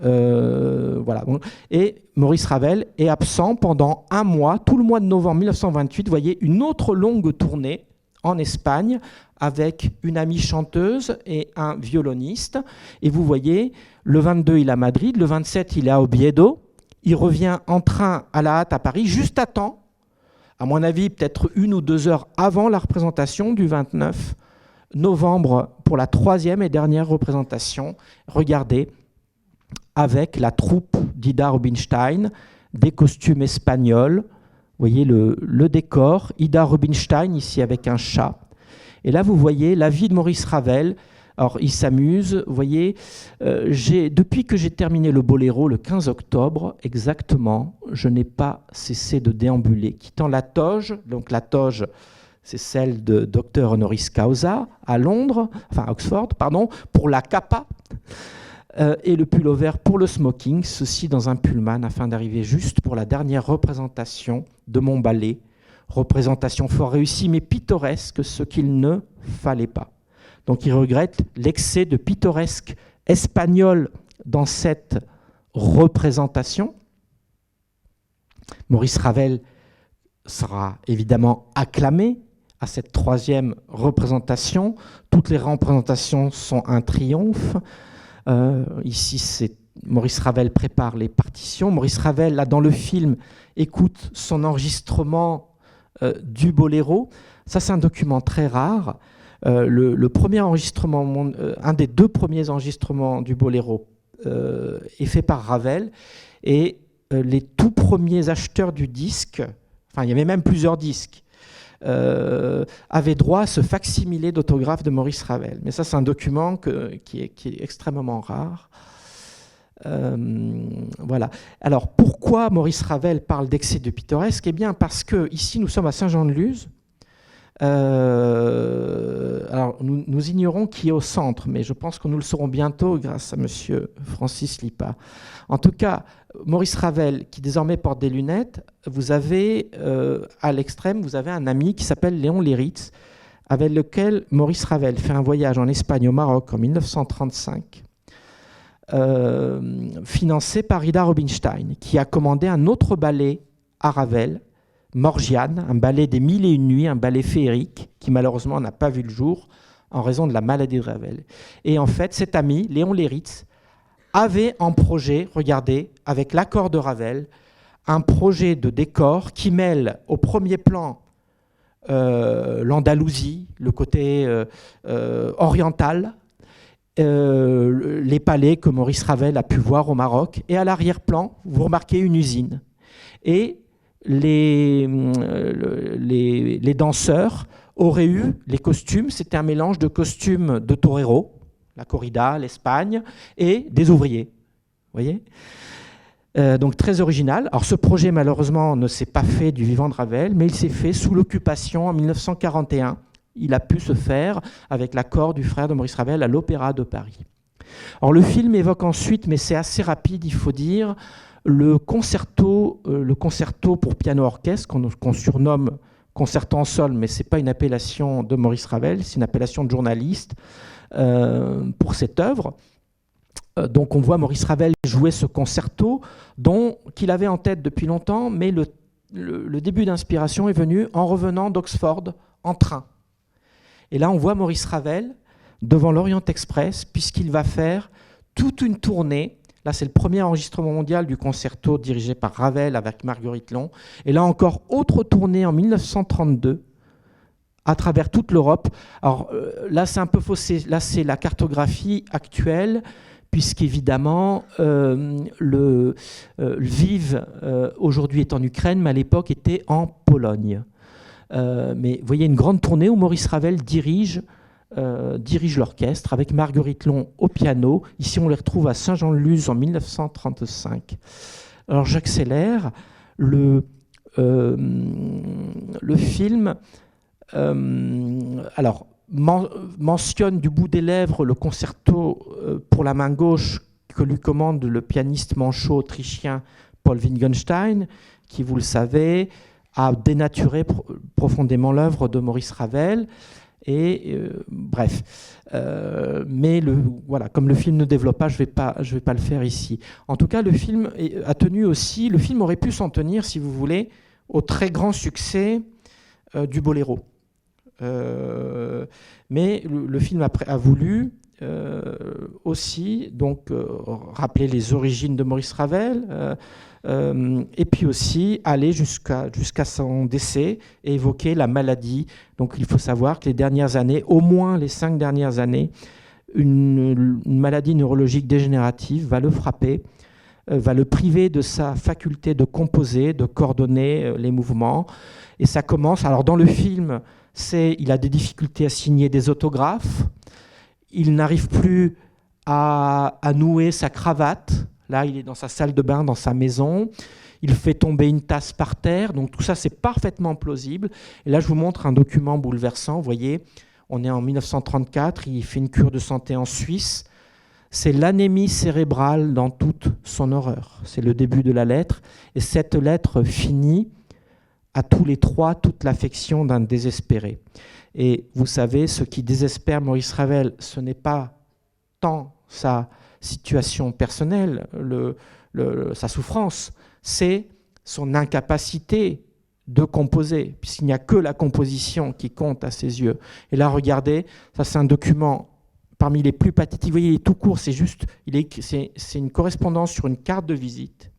Voilà. Et Maurice Ravel est absent pendant 1 mois, tout le mois de novembre 1928. Vous voyez une autre longue tournée en Espagne avec une amie chanteuse et un violoniste. Et vous voyez, le 22, il est à Madrid, le 27, il est à Oviedo. Il revient en train à la hâte à Paris, juste à temps, à mon avis, peut-être 1 ou 2 heures avant la représentation du 29 novembre, pour la 3e et dernière représentation. Regardez, avec la troupe d'Ida Rubinstein, des costumes espagnols. Vous voyez le décor, Ida Rubinstein ici avec un chat. Et là, vous voyez la vie de Maurice Ravel. Alors, il s'amuse. Vous voyez, depuis que j'ai terminé le Boléro le 15 octobre, exactement, je n'ai pas cessé de déambuler. Quittant la toge, donc la toge, c'est celle de Dr honoris causa à Londres, enfin à Oxford, pardon, pour la capa, et le pullover pour le smoking, ceci dans un pullman, afin d'arriver juste pour la dernière représentation de mon ballet. Représentation fort réussie, mais pittoresque, ce qu'il ne fallait pas. Donc il regrette l'excès de pittoresque espagnol dans cette représentation. Maurice Ravel sera évidemment acclamé à cette 3e représentation. Toutes les représentations sont un triomphe. Ici, Maurice Ravel prépare les partitions. Maurice Ravel, là, dans le film, écoute son enregistrement du Boléro. Ça, c'est un document très rare. Le premier enregistrement, un des 2 premiers enregistrements du Boléro est fait par Ravel. Et les tout premiers acheteurs du disque, enfin, il y avait même plusieurs disques, avaient droit à ce facsimilé d'autographe de Maurice Ravel. Mais ça, c'est un document qui est extrêmement rare. Voilà. Alors, pourquoi Maurice Ravel parle d'excès de pittoresque ? Eh bien, parce que ici, nous sommes à Saint-Jean-de-Luz. Alors, nous ignorons qui est au centre, mais je pense que nous le saurons bientôt grâce à monsieur Francis Lipa. En tout cas, Maurice Ravel, qui désormais porte des lunettes, vous avez à l'extrême, vous avez un ami qui s'appelle Léon Léritz, avec lequel Maurice Ravel fait un voyage en Espagne, au Maroc, en 1935, financé par Ida Rubinstein, qui a commandé un autre ballet à Ravel, Morgiane, un ballet des 1001 nuits, un ballet féerique, qui malheureusement n'a pas vu le jour en raison de la maladie de Ravel. Et en fait, cet ami, Léon Léritz, avait en projet, regardez, avec l'accord de Ravel, un projet de décor qui mêle au premier plan l'Andalousie, le côté oriental, les palais que Maurice Ravel a pu voir au Maroc, et à l'arrière-plan, vous remarquez une usine. Et les danseurs auraient eu les costumes, c'était un mélange de costumes de torero, la corrida, l'Espagne, et des ouvriers. Vous voyez ? Donc très original. Alors ce projet malheureusement ne s'est pas fait du vivant de Ravel, mais il s'est fait sous l'occupation en 1941. Il a pu se faire avec l'accord du frère de Maurice Ravel à l'Opéra de Paris. Alors le film évoque ensuite, mais c'est assez rapide, il faut dire, le concerto pour piano-orchestre, qu'on surnomme concerto en sol, mais ce n'est pas une appellation de Maurice Ravel, c'est une appellation de journaliste pour cette œuvre. Donc on voit Maurice Ravel jouer ce concerto qu'il avait en tête depuis longtemps, mais le début d'inspiration est venu en revenant d'Oxford en train. Et là on voit Maurice Ravel devant l'Orient Express, puisqu'il va faire toute une tournée. Là, c'est le premier enregistrement mondial du concerto dirigé par Ravel avec Marguerite Long. Et là encore, autre tournée en 1932 à travers toute l'Europe. Alors là, c'est un peu faussé. Là, c'est la cartographie actuelle, puisqu'évidemment, le Lviv aujourd'hui est en Ukraine, mais à l'époque était en Pologne. Mais vous voyez une grande tournée où Maurice Ravel dirige l'orchestre avec Marguerite Long au piano. Ici, on les retrouve à Saint-Jean-de-Luz en 1935. Alors, j'accélère. Le film mentionne du bout des lèvres le concerto pour la main gauche que lui commande le pianiste manchot autrichien Paul Wittgenstein, qui, vous le savez, a dénaturé profondément l'œuvre de Maurice Ravel. Et bref, mais voilà, comme le film ne développe pas, je vais pas le faire ici. En tout cas, le film a tenu aussi. Le film aurait pu s'en tenir, si vous voulez, au très grand succès du Boléro. Mais le film a voulu aussi donc rappeler les origines de Maurice Ravel, et puis aussi aller jusqu'à son décès et évoquer la maladie. Donc il faut savoir que les dernières années, au moins les 5 dernières années, une maladie neurologique dégénérative va le frapper, va le priver de sa faculté de composer, de coordonner les mouvements. Et ça commence, alors dans le film, il a des difficultés à signer des autographes, il n'arrive plus à nouer sa cravate. Là, il est dans sa salle de bain, dans sa maison. Il fait tomber une tasse par terre. Donc tout ça, c'est parfaitement plausible. Et là, je vous montre un document bouleversant. Vous voyez, on est en 1934. Il fait une cure de santé en Suisse. C'est l'anémie cérébrale dans toute son horreur. C'est le début de la lettre. Et cette lettre finit à tous les 3 toute l'affection d'un désespéré. Et vous savez, ce qui désespère Maurice Ravel, ce n'est pas tant sa situation personnelle, sa souffrance, c'est son incapacité de composer, puisqu'il n'y a que la composition qui compte à ses yeux. Et là, regardez, ça c'est un document parmi les plus pathétiques. Vous voyez, il est tout court, c'est juste, c'est une correspondance sur une carte de visite.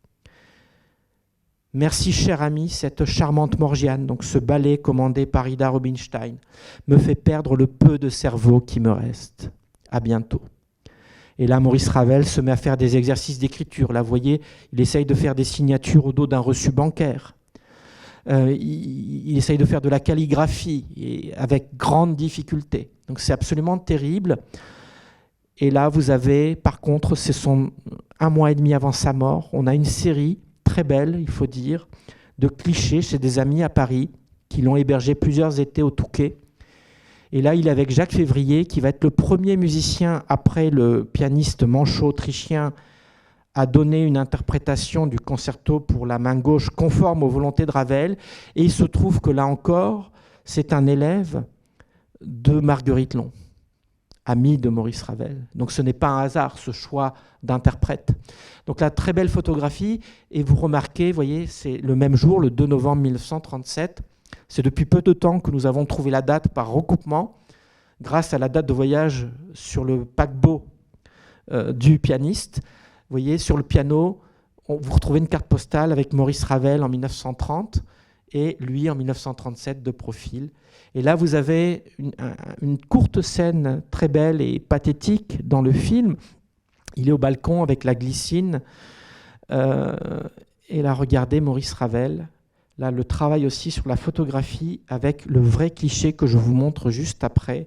Merci, cher ami, cette charmante Morgiane, donc ce ballet commandé par Ida Rubinstein, me fait perdre le peu de cerveau qui me reste. À bientôt. Et là, Maurice Ravel se met à faire des exercices d'écriture. Là, vous voyez, il essaye de faire des signatures au dos d'un reçu bancaire. Il essaye de faire de la calligraphie et avec grande difficulté. Donc c'est absolument terrible. Et là, vous avez, par contre, c'est 1 mois et demi avant sa mort, on a une série très belle, il faut dire, de clichés chez des amis à Paris qui l'ont hébergé plusieurs étés au Touquet. Et là, il est avec Jacques Février, qui va être le premier musicien, après le pianiste manchot autrichien, à donner une interprétation du concerto pour la main gauche conforme aux volontés de Ravel. Et il se trouve que là encore, c'est un élève de Marguerite Long, amie de Maurice Ravel. Donc ce n'est pas un hasard, ce choix d'interprète. Donc la très belle photographie, et vous remarquez, vous voyez, c'est le même jour, le 2 novembre 1937. C'est depuis peu de temps que nous avons trouvé la date par recoupement, grâce à la date de voyage sur le paquebot du pianiste. Vous voyez, sur le piano, vous retrouvez une carte postale avec Maurice Ravel en 1930 et lui en 1937 de profil. Et là, vous avez une courte scène très belle et pathétique dans le film. Il est au balcon avec la glycine. Et là, regardez Maurice Ravel. Là, le travail aussi sur la photographie avec le vrai cliché que je vous montre juste après.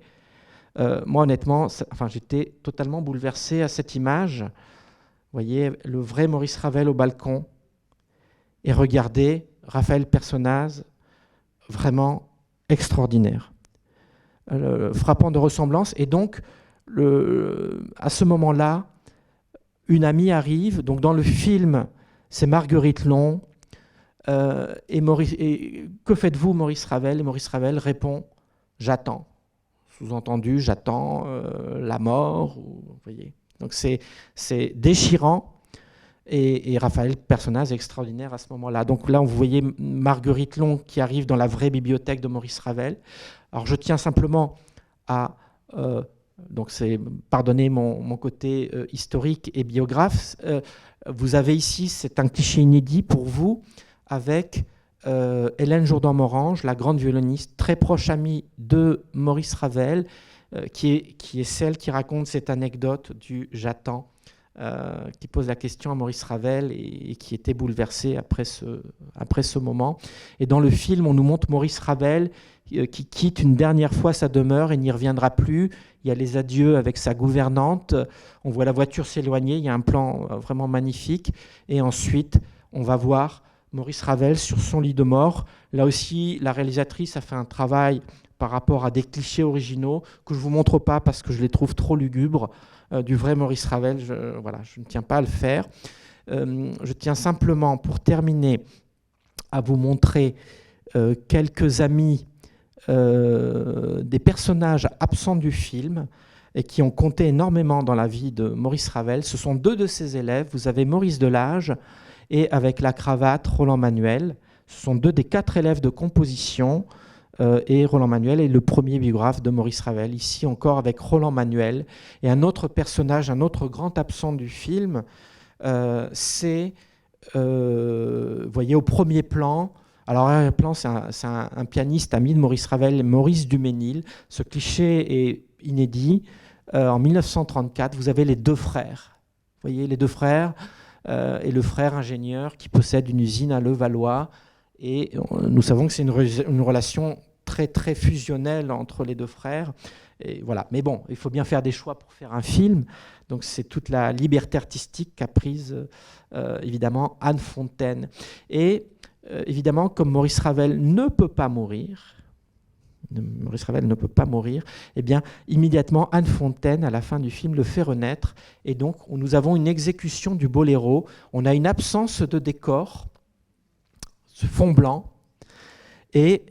Moi, honnêtement, j'étais totalement bouleversé à cette image. Vous voyez, le vrai Maurice Ravel au balcon. Et regardez, Raphaël Personnaz, vraiment extraordinaire. Frappant de ressemblance. Et donc, à ce moment-là, une amie arrive. Donc, dans le film, c'est Marguerite Long. Et que faites-vous, Maurice Ravel? Et Maurice Ravel répond « J'attends ». Sous-entendu, j'attends la mort. Vous voyez. Donc c'est déchirant. Et Raphaël Personnaz est extraordinaire à ce moment-là. Donc là, vous voyez Marguerite Long qui arrive dans la vraie bibliothèque de Maurice Ravel. Alors je tiens simplement à... donc pardonnez mon côté historique et biographe. Vous avez ici, c'est un cliché inédit pour vous, avec Hélène Jourdan-Morange, la grande violoniste, très proche amie de Maurice Ravel, qui est celle qui raconte cette anecdote du « j'attends », qui pose la question à Maurice Ravel et qui était bouleversé après ce moment. Et dans le film, on nous montre Maurice Ravel qui quitte une dernière fois sa demeure et n'y reviendra plus. Il y a les adieux avec sa gouvernante, on voit la voiture s'éloigner, il y a un plan vraiment magnifique. Et ensuite, on va voir Maurice Ravel sur son lit de mort. Là aussi, la réalisatrice a fait un travail par rapport à des clichés originaux que je ne vous montre pas parce que je les trouve trop lugubres. Du vrai Maurice Ravel, je ne tiens pas à le faire. Je tiens simplement, pour terminer, à vous montrer quelques amis des personnages absents du film et qui ont compté énormément dans la vie de Maurice Ravel. Ce sont 2 de ses élèves. Vous avez Maurice Delage et avec la cravate Roland Manuel. Ce sont 2 des 4 élèves de composition et Roland Manuel est le premier biographe de Maurice Ravel. Ici encore avec Roland Manuel. Et un autre personnage, un autre grand absent du film, c'est, vous voyez, au premier plan, alors un plan, c'est un pianiste ami de Maurice Ravel, Maurice Duménil. Ce cliché est inédit. En 1934, vous avez les deux frères. Vous voyez, les deux frères et le frère ingénieur qui possède une usine à Levallois. Et nous savons que c'est une relation très, très fusionnelle entre les deux frères. Et voilà. Mais bon, il faut bien faire des choix pour faire un film. Donc c'est toute la liberté artistique qu'a prise, évidemment, Anne Fontaine. Et évidemment, comme Maurice Ravel ne peut pas mourir, eh bien, immédiatement, Anne Fontaine, à la fin du film, le fait renaître. Et donc, nous avons une exécution du boléro. On a une absence de décor, ce fond blanc, et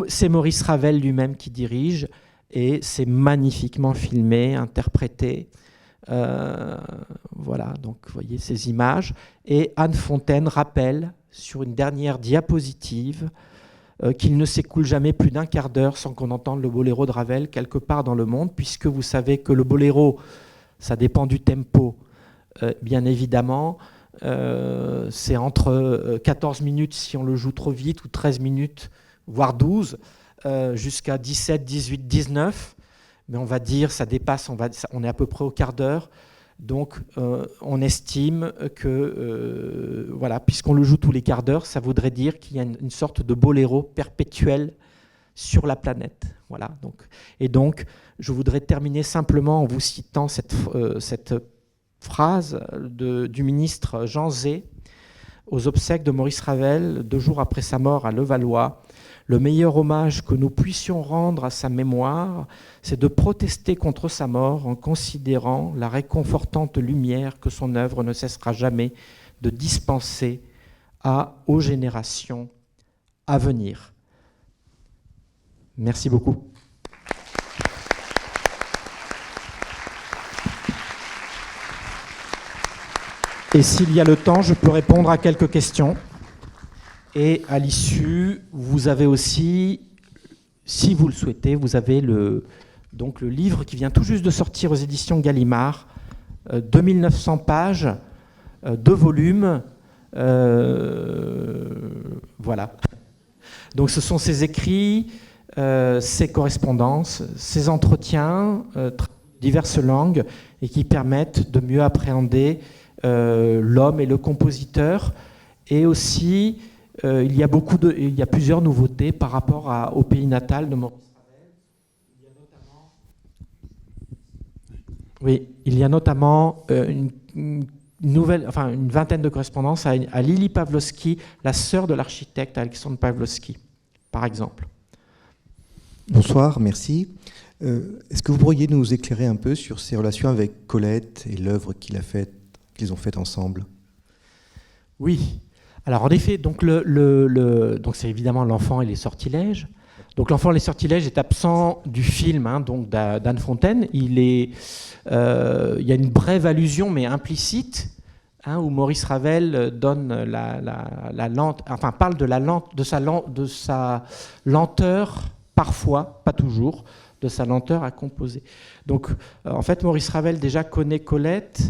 c'est Maurice Ravel lui-même qui dirige, et c'est magnifiquement filmé, interprété. Voilà, donc vous voyez ces images. Et Anne Fontaine rappelle, sur une dernière diapositive, qu'il ne s'écoule jamais plus d'un quart d'heure sans qu'on entende le boléro de Ravel quelque part dans le monde, puisque vous savez que le boléro, ça dépend du tempo, bien évidemment. C'est entre 14 minutes si on le joue trop vite, ou 13 minutes, voire 12, jusqu'à 17, 18, 19. Mais on va dire, ça dépasse, on est à peu près au quart d'heure. Donc on estime que, voilà, puisqu'on le joue tous les quarts d'heure, ça voudrait dire qu'il y a une sorte de boléro perpétuel sur la planète. Voilà, et donc, je voudrais terminer simplement en vous citant cette phrase du ministre Jean Zay aux obsèques de Maurice Ravel, 2 jours après sa mort à Levallois. Le meilleur hommage que nous puissions rendre à sa mémoire, c'est de protester contre sa mort en considérant la réconfortante lumière que son œuvre ne cessera jamais de dispenser aux générations à venir. Merci beaucoup. Et s'il y a le temps, je peux répondre à quelques questions. Et à l'issue, vous avez aussi, si vous le souhaitez, vous avez le livre qui vient tout juste de sortir aux éditions Gallimard, 2900 pages, 2 volumes. Voilà. Donc ce sont ses écrits, ses correspondances, ses entretiens, diverses langues, et qui permettent de mieux appréhender l'homme et le compositeur. Et aussi, il y a plusieurs nouveautés par rapport au pays natal de Maurice Ravel. Il y a notamment une vingtaine de correspondances à Lili Pawlowski, la sœur de l'architecte Alexandre Pawlowski, par exemple. Bonsoir, merci. Est-ce que vous pourriez nous éclairer un peu sur ses relations avec Colette et l'œuvre qu'ils ont faite ensemble? Oui. Alors en effet, donc c'est évidemment L'Enfant et les sortilèges. Donc L'Enfant et les sortilèges est absent du film, donc d'Anne Fontaine. Il y a une brève allusion, mais implicite, où Maurice Ravel donne parle de sa lenteur, parfois, pas toujours, de sa lenteur à composer. Donc en fait, Maurice Ravel déjà connaît Colette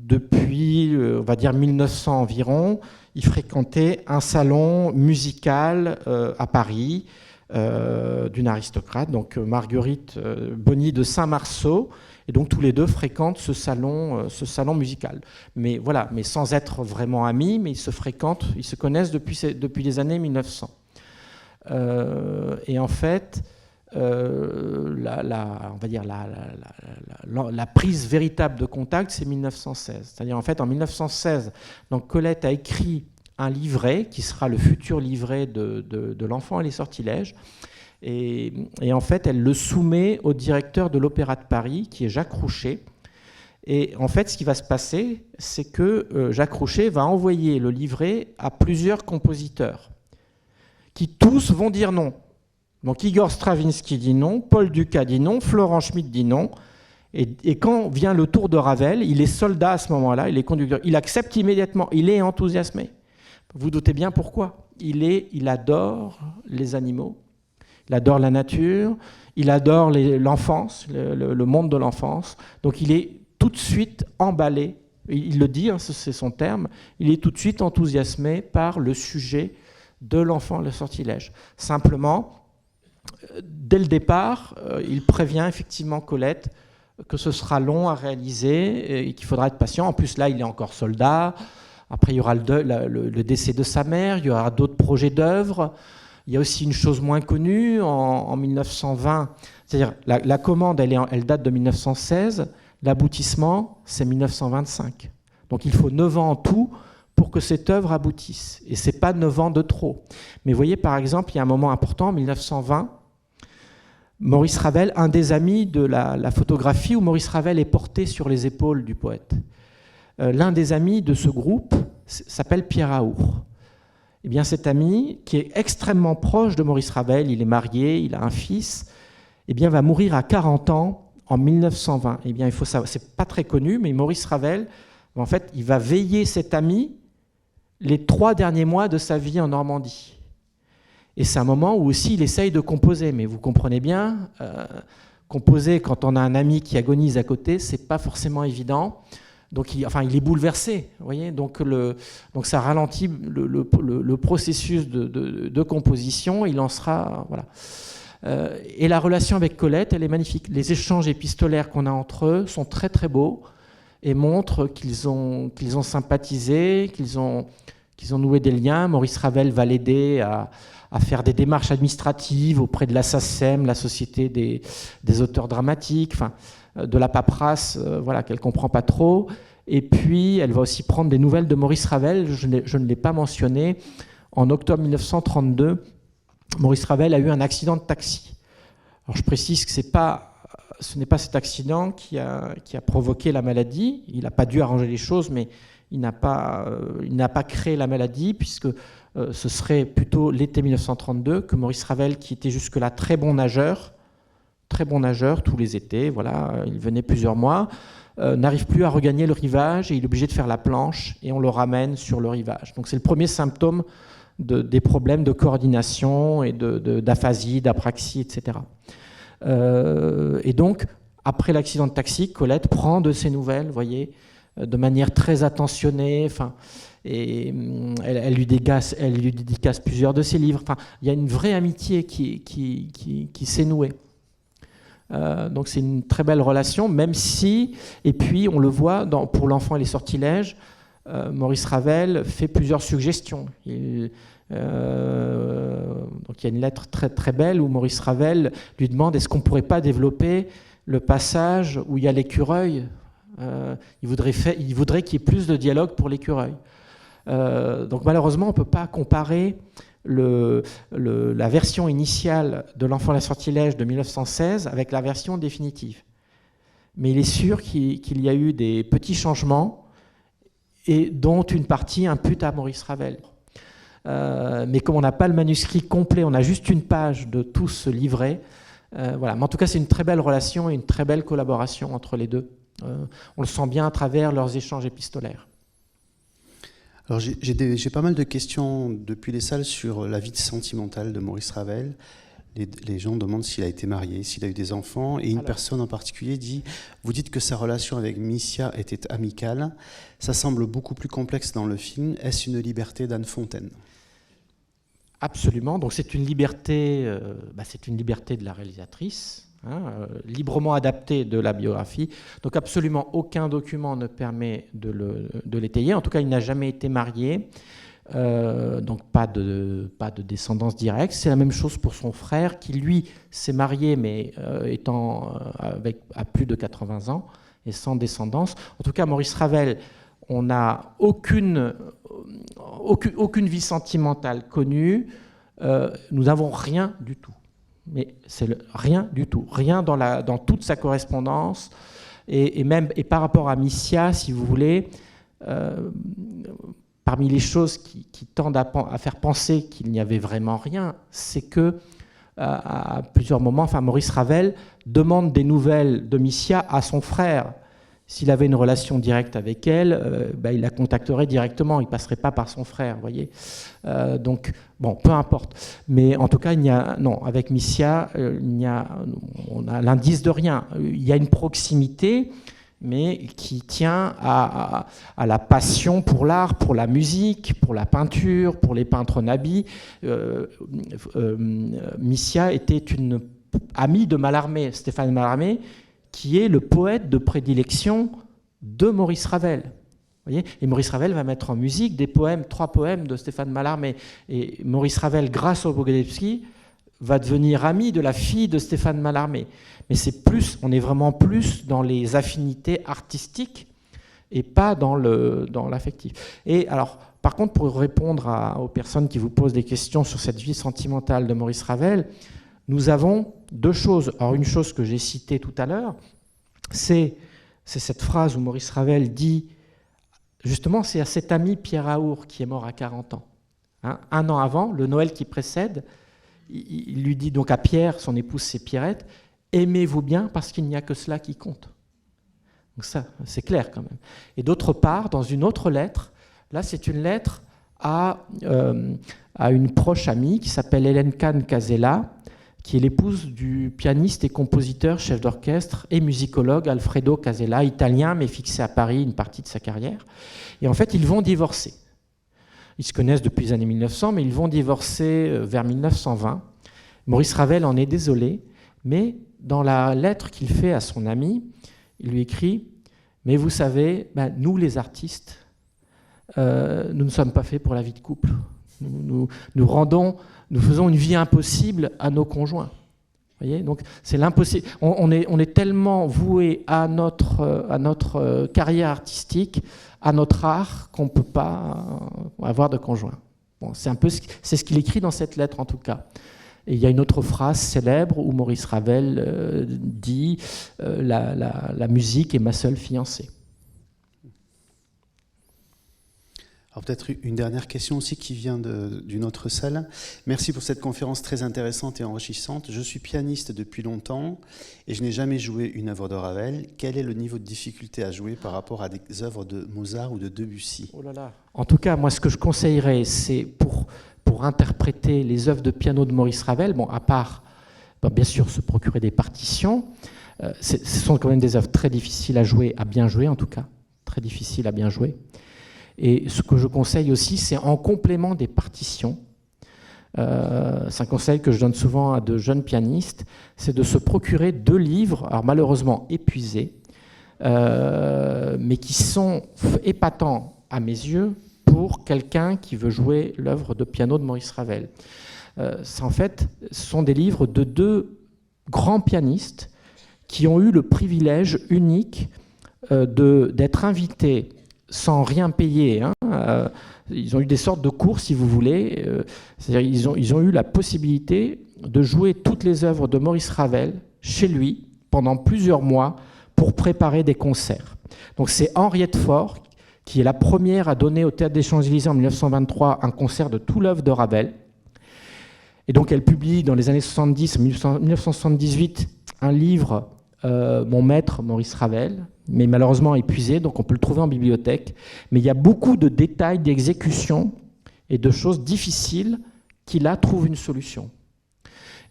depuis, on va dire, 1900 environ. Il fréquentait un salon musical à Paris d'une aristocrate, donc Marguerite Bonny de Saint-Marceau, et donc tous les deux fréquentent ce salon musical. Mais voilà, mais sans être vraiment amis, mais ils se fréquentent, ils se connaissent depuis les années 1900. Et en fait, on va dire la prise véritable de contact, c'est 1916. C'est-à-dire, en fait, en 1916, donc Colette a écrit un livret qui sera le futur livret de L'Enfant et les sortilèges. Et en fait, elle le soumet au directeur de l'Opéra de Paris, qui est Jacques Roucher. Et en fait, ce qui va se passer, c'est que Jacques Roucher va envoyer le livret à plusieurs compositeurs, qui tous vont dire non. Donc Igor Stravinsky dit non, Paul Dukas dit non, Florent Schmitt dit non. Et quand vient le tour de Ravel, il est soldat à ce moment-là, il est conducteur. Il accepte immédiatement, il est enthousiasmé. Vous doutez bien pourquoi. il adore les animaux, il adore la nature, il adore l'enfance, le monde de l'enfance. Donc il est tout de suite emballé, il le dit, hein, c'est son terme, il est tout de suite enthousiasmé par le sujet de l'enfant et le sortilège. Simplement, dès le départ, il prévient effectivement Colette que ce sera long à réaliser et qu'il faudra être patient. En plus, là, il est encore soldat. Après, il y aura le décès de sa mère, il y aura d'autres projets d'œuvre. Il y a aussi une chose moins connue, en 1920, c'est-à-dire la commande, elle date de 1916, l'aboutissement, c'est 1925. Donc il faut 9 ans en tout pour que cette œuvre aboutisse. Et ce n'est pas 9 ans de trop. Mais vous voyez, par exemple, il y a un moment important, en 1920, Maurice Ravel, un des amis de la photographie où Maurice Ravel est porté sur les épaules du poète. L'un des amis de ce groupe s'appelle Pierre Aour. Eh bien, cet ami, qui est extrêmement proche de Maurice Ravel, il est marié, il a un fils, eh bien, va mourir à 40 ans en 1920. Eh bien, il faut savoir, c'est pas très connu, mais Maurice Ravel, en fait, il va veiller cet ami les 3 derniers mois de sa vie en Normandie. Et c'est un moment où aussi il essaye de composer. Mais vous comprenez bien, composer quand on a un ami qui agonise à côté, c'est pas forcément évident. Donc, il est bouleversé, vous voyez. Donc ça ralentit le processus de composition. Il en sera, voilà. Et la relation avec Colette, elle est magnifique. Les échanges épistolaires qu'on a entre eux sont très très beaux et montrent qu'ils ont sympathisé, qu'ils ont noué des liens. Maurice Ravel va l'aider à faire des démarches administratives auprès de la SACEM, la Société des auteurs dramatiques, enfin, de la paperasse, voilà, qu'elle ne comprend pas trop. Et puis, elle va aussi prendre des nouvelles de Maurice Ravel. Je ne l'ai pas mentionné. En octobre 1932, Maurice Ravel a eu un accident de taxi. Alors, je précise que ce n'est pas cet accident qui a provoqué la maladie. Il n'a pas dû arranger les choses, mais il n'a pas créé la maladie, puisque ce serait plutôt l'été 1932 que Maurice Ravel, qui était jusque-là très bon nageur tous les étés, voilà, il venait plusieurs mois, n'arrive plus à regagner le rivage et il est obligé de faire la planche et on le ramène sur le rivage. Donc c'est le premier symptôme des problèmes de coordination et d'aphasie, d'apraxie, etc. Et donc, après l'accident de taxi, Colette prend de ses nouvelles, vous voyez, de manière très attentionnée, et elle lui dédicace plusieurs de ses livres. Enfin, il y a une vraie amitié qui s'est nouée. Donc c'est une très belle relation, même si, et puis on le voit pour l'enfant et les sortilèges, Maurice Ravel fait plusieurs suggestions. Donc il y a une lettre très, très belle où Maurice Ravel lui demande est-ce qu'on ne pourrait pas développer le passage où il y a l'écureuil. Il voudrait qu'il y ait plus de dialogue pour l'écureuil. Donc malheureusement, on ne peut pas comparer la version initiale de L'Enfant et la sortilège de 1916 avec la version définitive. Mais il est sûr qu'il y a eu des petits changements, et dont une partie impute à Maurice Ravel. Mais comme on n'a pas le manuscrit complet, on a juste une page de tout ce livret. Voilà. Mais en tout cas, c'est une très belle relation et une très belle collaboration entre les deux. On le sent bien à travers leurs échanges épistolaires. Alors j'ai pas mal de questions depuis les salles sur la vie sentimentale de Maurice Ravel. Les gens demandent s'il a été marié, s'il a eu des enfants, et une personne en particulier dit « Vous dites que sa relation avec Missia était amicale. Ça semble beaucoup plus complexe dans le film. Est-ce une liberté d'Anne Fontaine ?» Absolument. Donc c'est une liberté de la réalisatrice, librement adaptée de la biographie. Donc absolument aucun document ne permet de l'étayer. En tout cas, il n'a jamais été marié. Donc pas de descendance directe. C'est la même chose pour son frère qui lui s'est marié mais étant à plus de 80 ans et sans descendance. En tout cas, Maurice Ravel, on n'a aucune vie sentimentale connue. Nous n'avons rien du tout. Mais c'est rien du tout. Rien dans toute sa correspondance. Et par rapport à Missia, si vous voulez, parmi les choses qui tendent à faire penser qu'il n'y avait vraiment rien, c'est que à plusieurs moments, Maurice Ravel demande des nouvelles de Missia à son frère, S'il avait une relation directe avec elle, il la contacterait directement, il ne passerait pas par son frère, vous voyez. Donc, bon, peu importe. Mais en tout cas, avec Missia, on a l'indice de rien. Il y a une proximité, mais qui tient à la passion pour l'art, pour la musique, pour la peinture, pour les peintres nabis. Missia était une amie de Mallarmé, Stéphane Mallarmé, qui est le poète de prédilection de Maurice Ravel. Vous voyez, et Maurice Ravel va mettre en musique des poèmes, 3 poèmes de Stéphane Mallarmé. Et Maurice Ravel, grâce au Bogolyevski, va devenir ami de la fille de Stéphane Mallarmé. Mais on est vraiment plus dans les affinités artistiques et pas dans l'affectif. Et alors, par contre, pour répondre aux personnes qui vous posent des questions sur cette vie sentimentale de Maurice Ravel, nous avons 2 choses. Alors, une chose que j'ai citée tout à l'heure, c'est cette phrase où Maurice Ravel dit, justement, c'est à cet ami Pierre Aour qui est mort à 40 ans. Hein, 1 an avant, le Noël qui précède, il lui dit donc à Pierre, son épouse c'est Pierrette, aimez-vous bien parce qu'il n'y a que cela qui compte. Donc ça, c'est clair quand même. Et d'autre part, dans une autre lettre, là c'est une lettre à une proche amie qui s'appelle Hélène Kahn Casella, qui est l'épouse du pianiste et compositeur, chef d'orchestre et musicologue Alfredo Casella, italien mais fixé à Paris une partie de sa carrière. Et en fait, ils vont divorcer. Ils se connaissent depuis les années 1900, mais ils vont divorcer vers 1920. Maurice Ravel en est désolé, mais dans la lettre qu'il fait à son ami, il lui écrit « Mais vous savez, nous les artistes, nous ne sommes pas faits pour la vie de couple. Nous faisons une vie impossible à nos conjoints. » Vous voyez, donc c'est l'impossible. On est tellement voué à notre carrière artistique, à notre art, qu'on ne peut pas avoir de conjoint. Bon, c'est ce qu'il écrit dans cette lettre en tout cas. Et il y a une autre phrase célèbre où Maurice Ravel dit la musique est ma seule fiancée. Alors peut-être une dernière question aussi qui vient d'une autre salle. Merci pour cette conférence très intéressante et enrichissante. Je suis pianiste depuis longtemps et je n'ai jamais joué une œuvre de Ravel. Quel est le niveau de difficulté à jouer par rapport à des œuvres de Mozart ou de Debussy ? Oh là là. En tout cas, moi ce que je conseillerais, c'est pour interpréter les œuvres de piano de Maurice Ravel, bon, à part bien sûr se procurer des partitions, ce sont quand même des œuvres très difficiles à jouer, à bien jouer en tout cas, très difficiles à bien jouer. Et ce que je conseille aussi, c'est en complément des partitions. C'est un conseil que je donne souvent à de jeunes pianistes, c'est de se procurer 2 livres, alors malheureusement épuisés, mais qui sont épatants à mes yeux pour quelqu'un qui veut jouer l'œuvre de piano de Maurice Ravel. En fait, ce sont des livres de 2 grands pianistes qui ont eu le privilège unique d'être invités sans rien payer. Ils ont eu des sortes de cours, si vous voulez. C'est-à-dire ils ont eu la possibilité de jouer toutes les œuvres de Maurice Ravel chez lui pendant plusieurs mois pour préparer des concerts. Donc c'est Henriette Faure qui est la première à donner au Théâtre des Champs-Élysées en 1923 un concert de toute l'œuvre de Ravel. Et donc elle publie dans les années 70, 1978, un livre, Mon maître, Maurice Ravel, mais malheureusement épuisé, donc on peut le trouver en bibliothèque. Mais il y a beaucoup de détails d'exécution et de choses difficiles qui là trouvent une solution.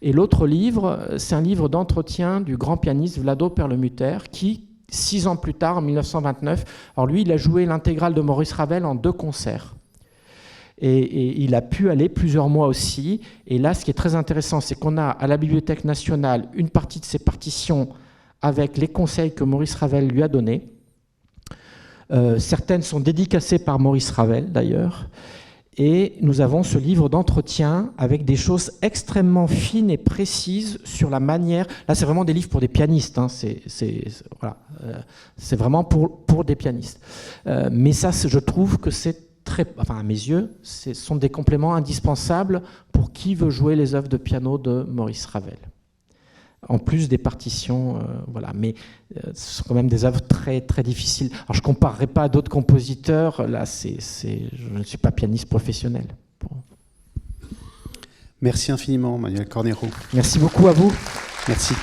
Et l'autre livre, c'est un livre d'entretien du grand pianiste Vlado Perlemuter qui, 6 ans plus tard, en 1929, alors lui, il a joué l'intégrale de Maurice Ravel en 2 concerts. Et il a pu aller plusieurs mois aussi. Et là, ce qui est très intéressant, c'est qu'on a à la Bibliothèque nationale une partie de ses partitions avec les conseils que Maurice Ravel lui a donnés. Certaines sont dédicacées par Maurice Ravel, d'ailleurs. Et nous avons ce livre d'entretien avec des choses extrêmement fines et précises sur la manière... Là, c'est vraiment des livres pour des pianistes. Hein. Voilà. C'est vraiment pour des pianistes. Mais ça, je trouve que c'est très... Enfin, à mes yeux, ce sont des compléments indispensables pour qui veut jouer les œuvres de piano de Maurice Ravel. En plus des partitions, voilà. Mais ce sont quand même des œuvres très, très difficiles. Alors, je ne comparerai pas à d'autres compositeurs. Là, je ne suis pas pianiste professionnel. Bon. Merci infiniment, Manuel Cornero. Merci beaucoup à vous. Merci.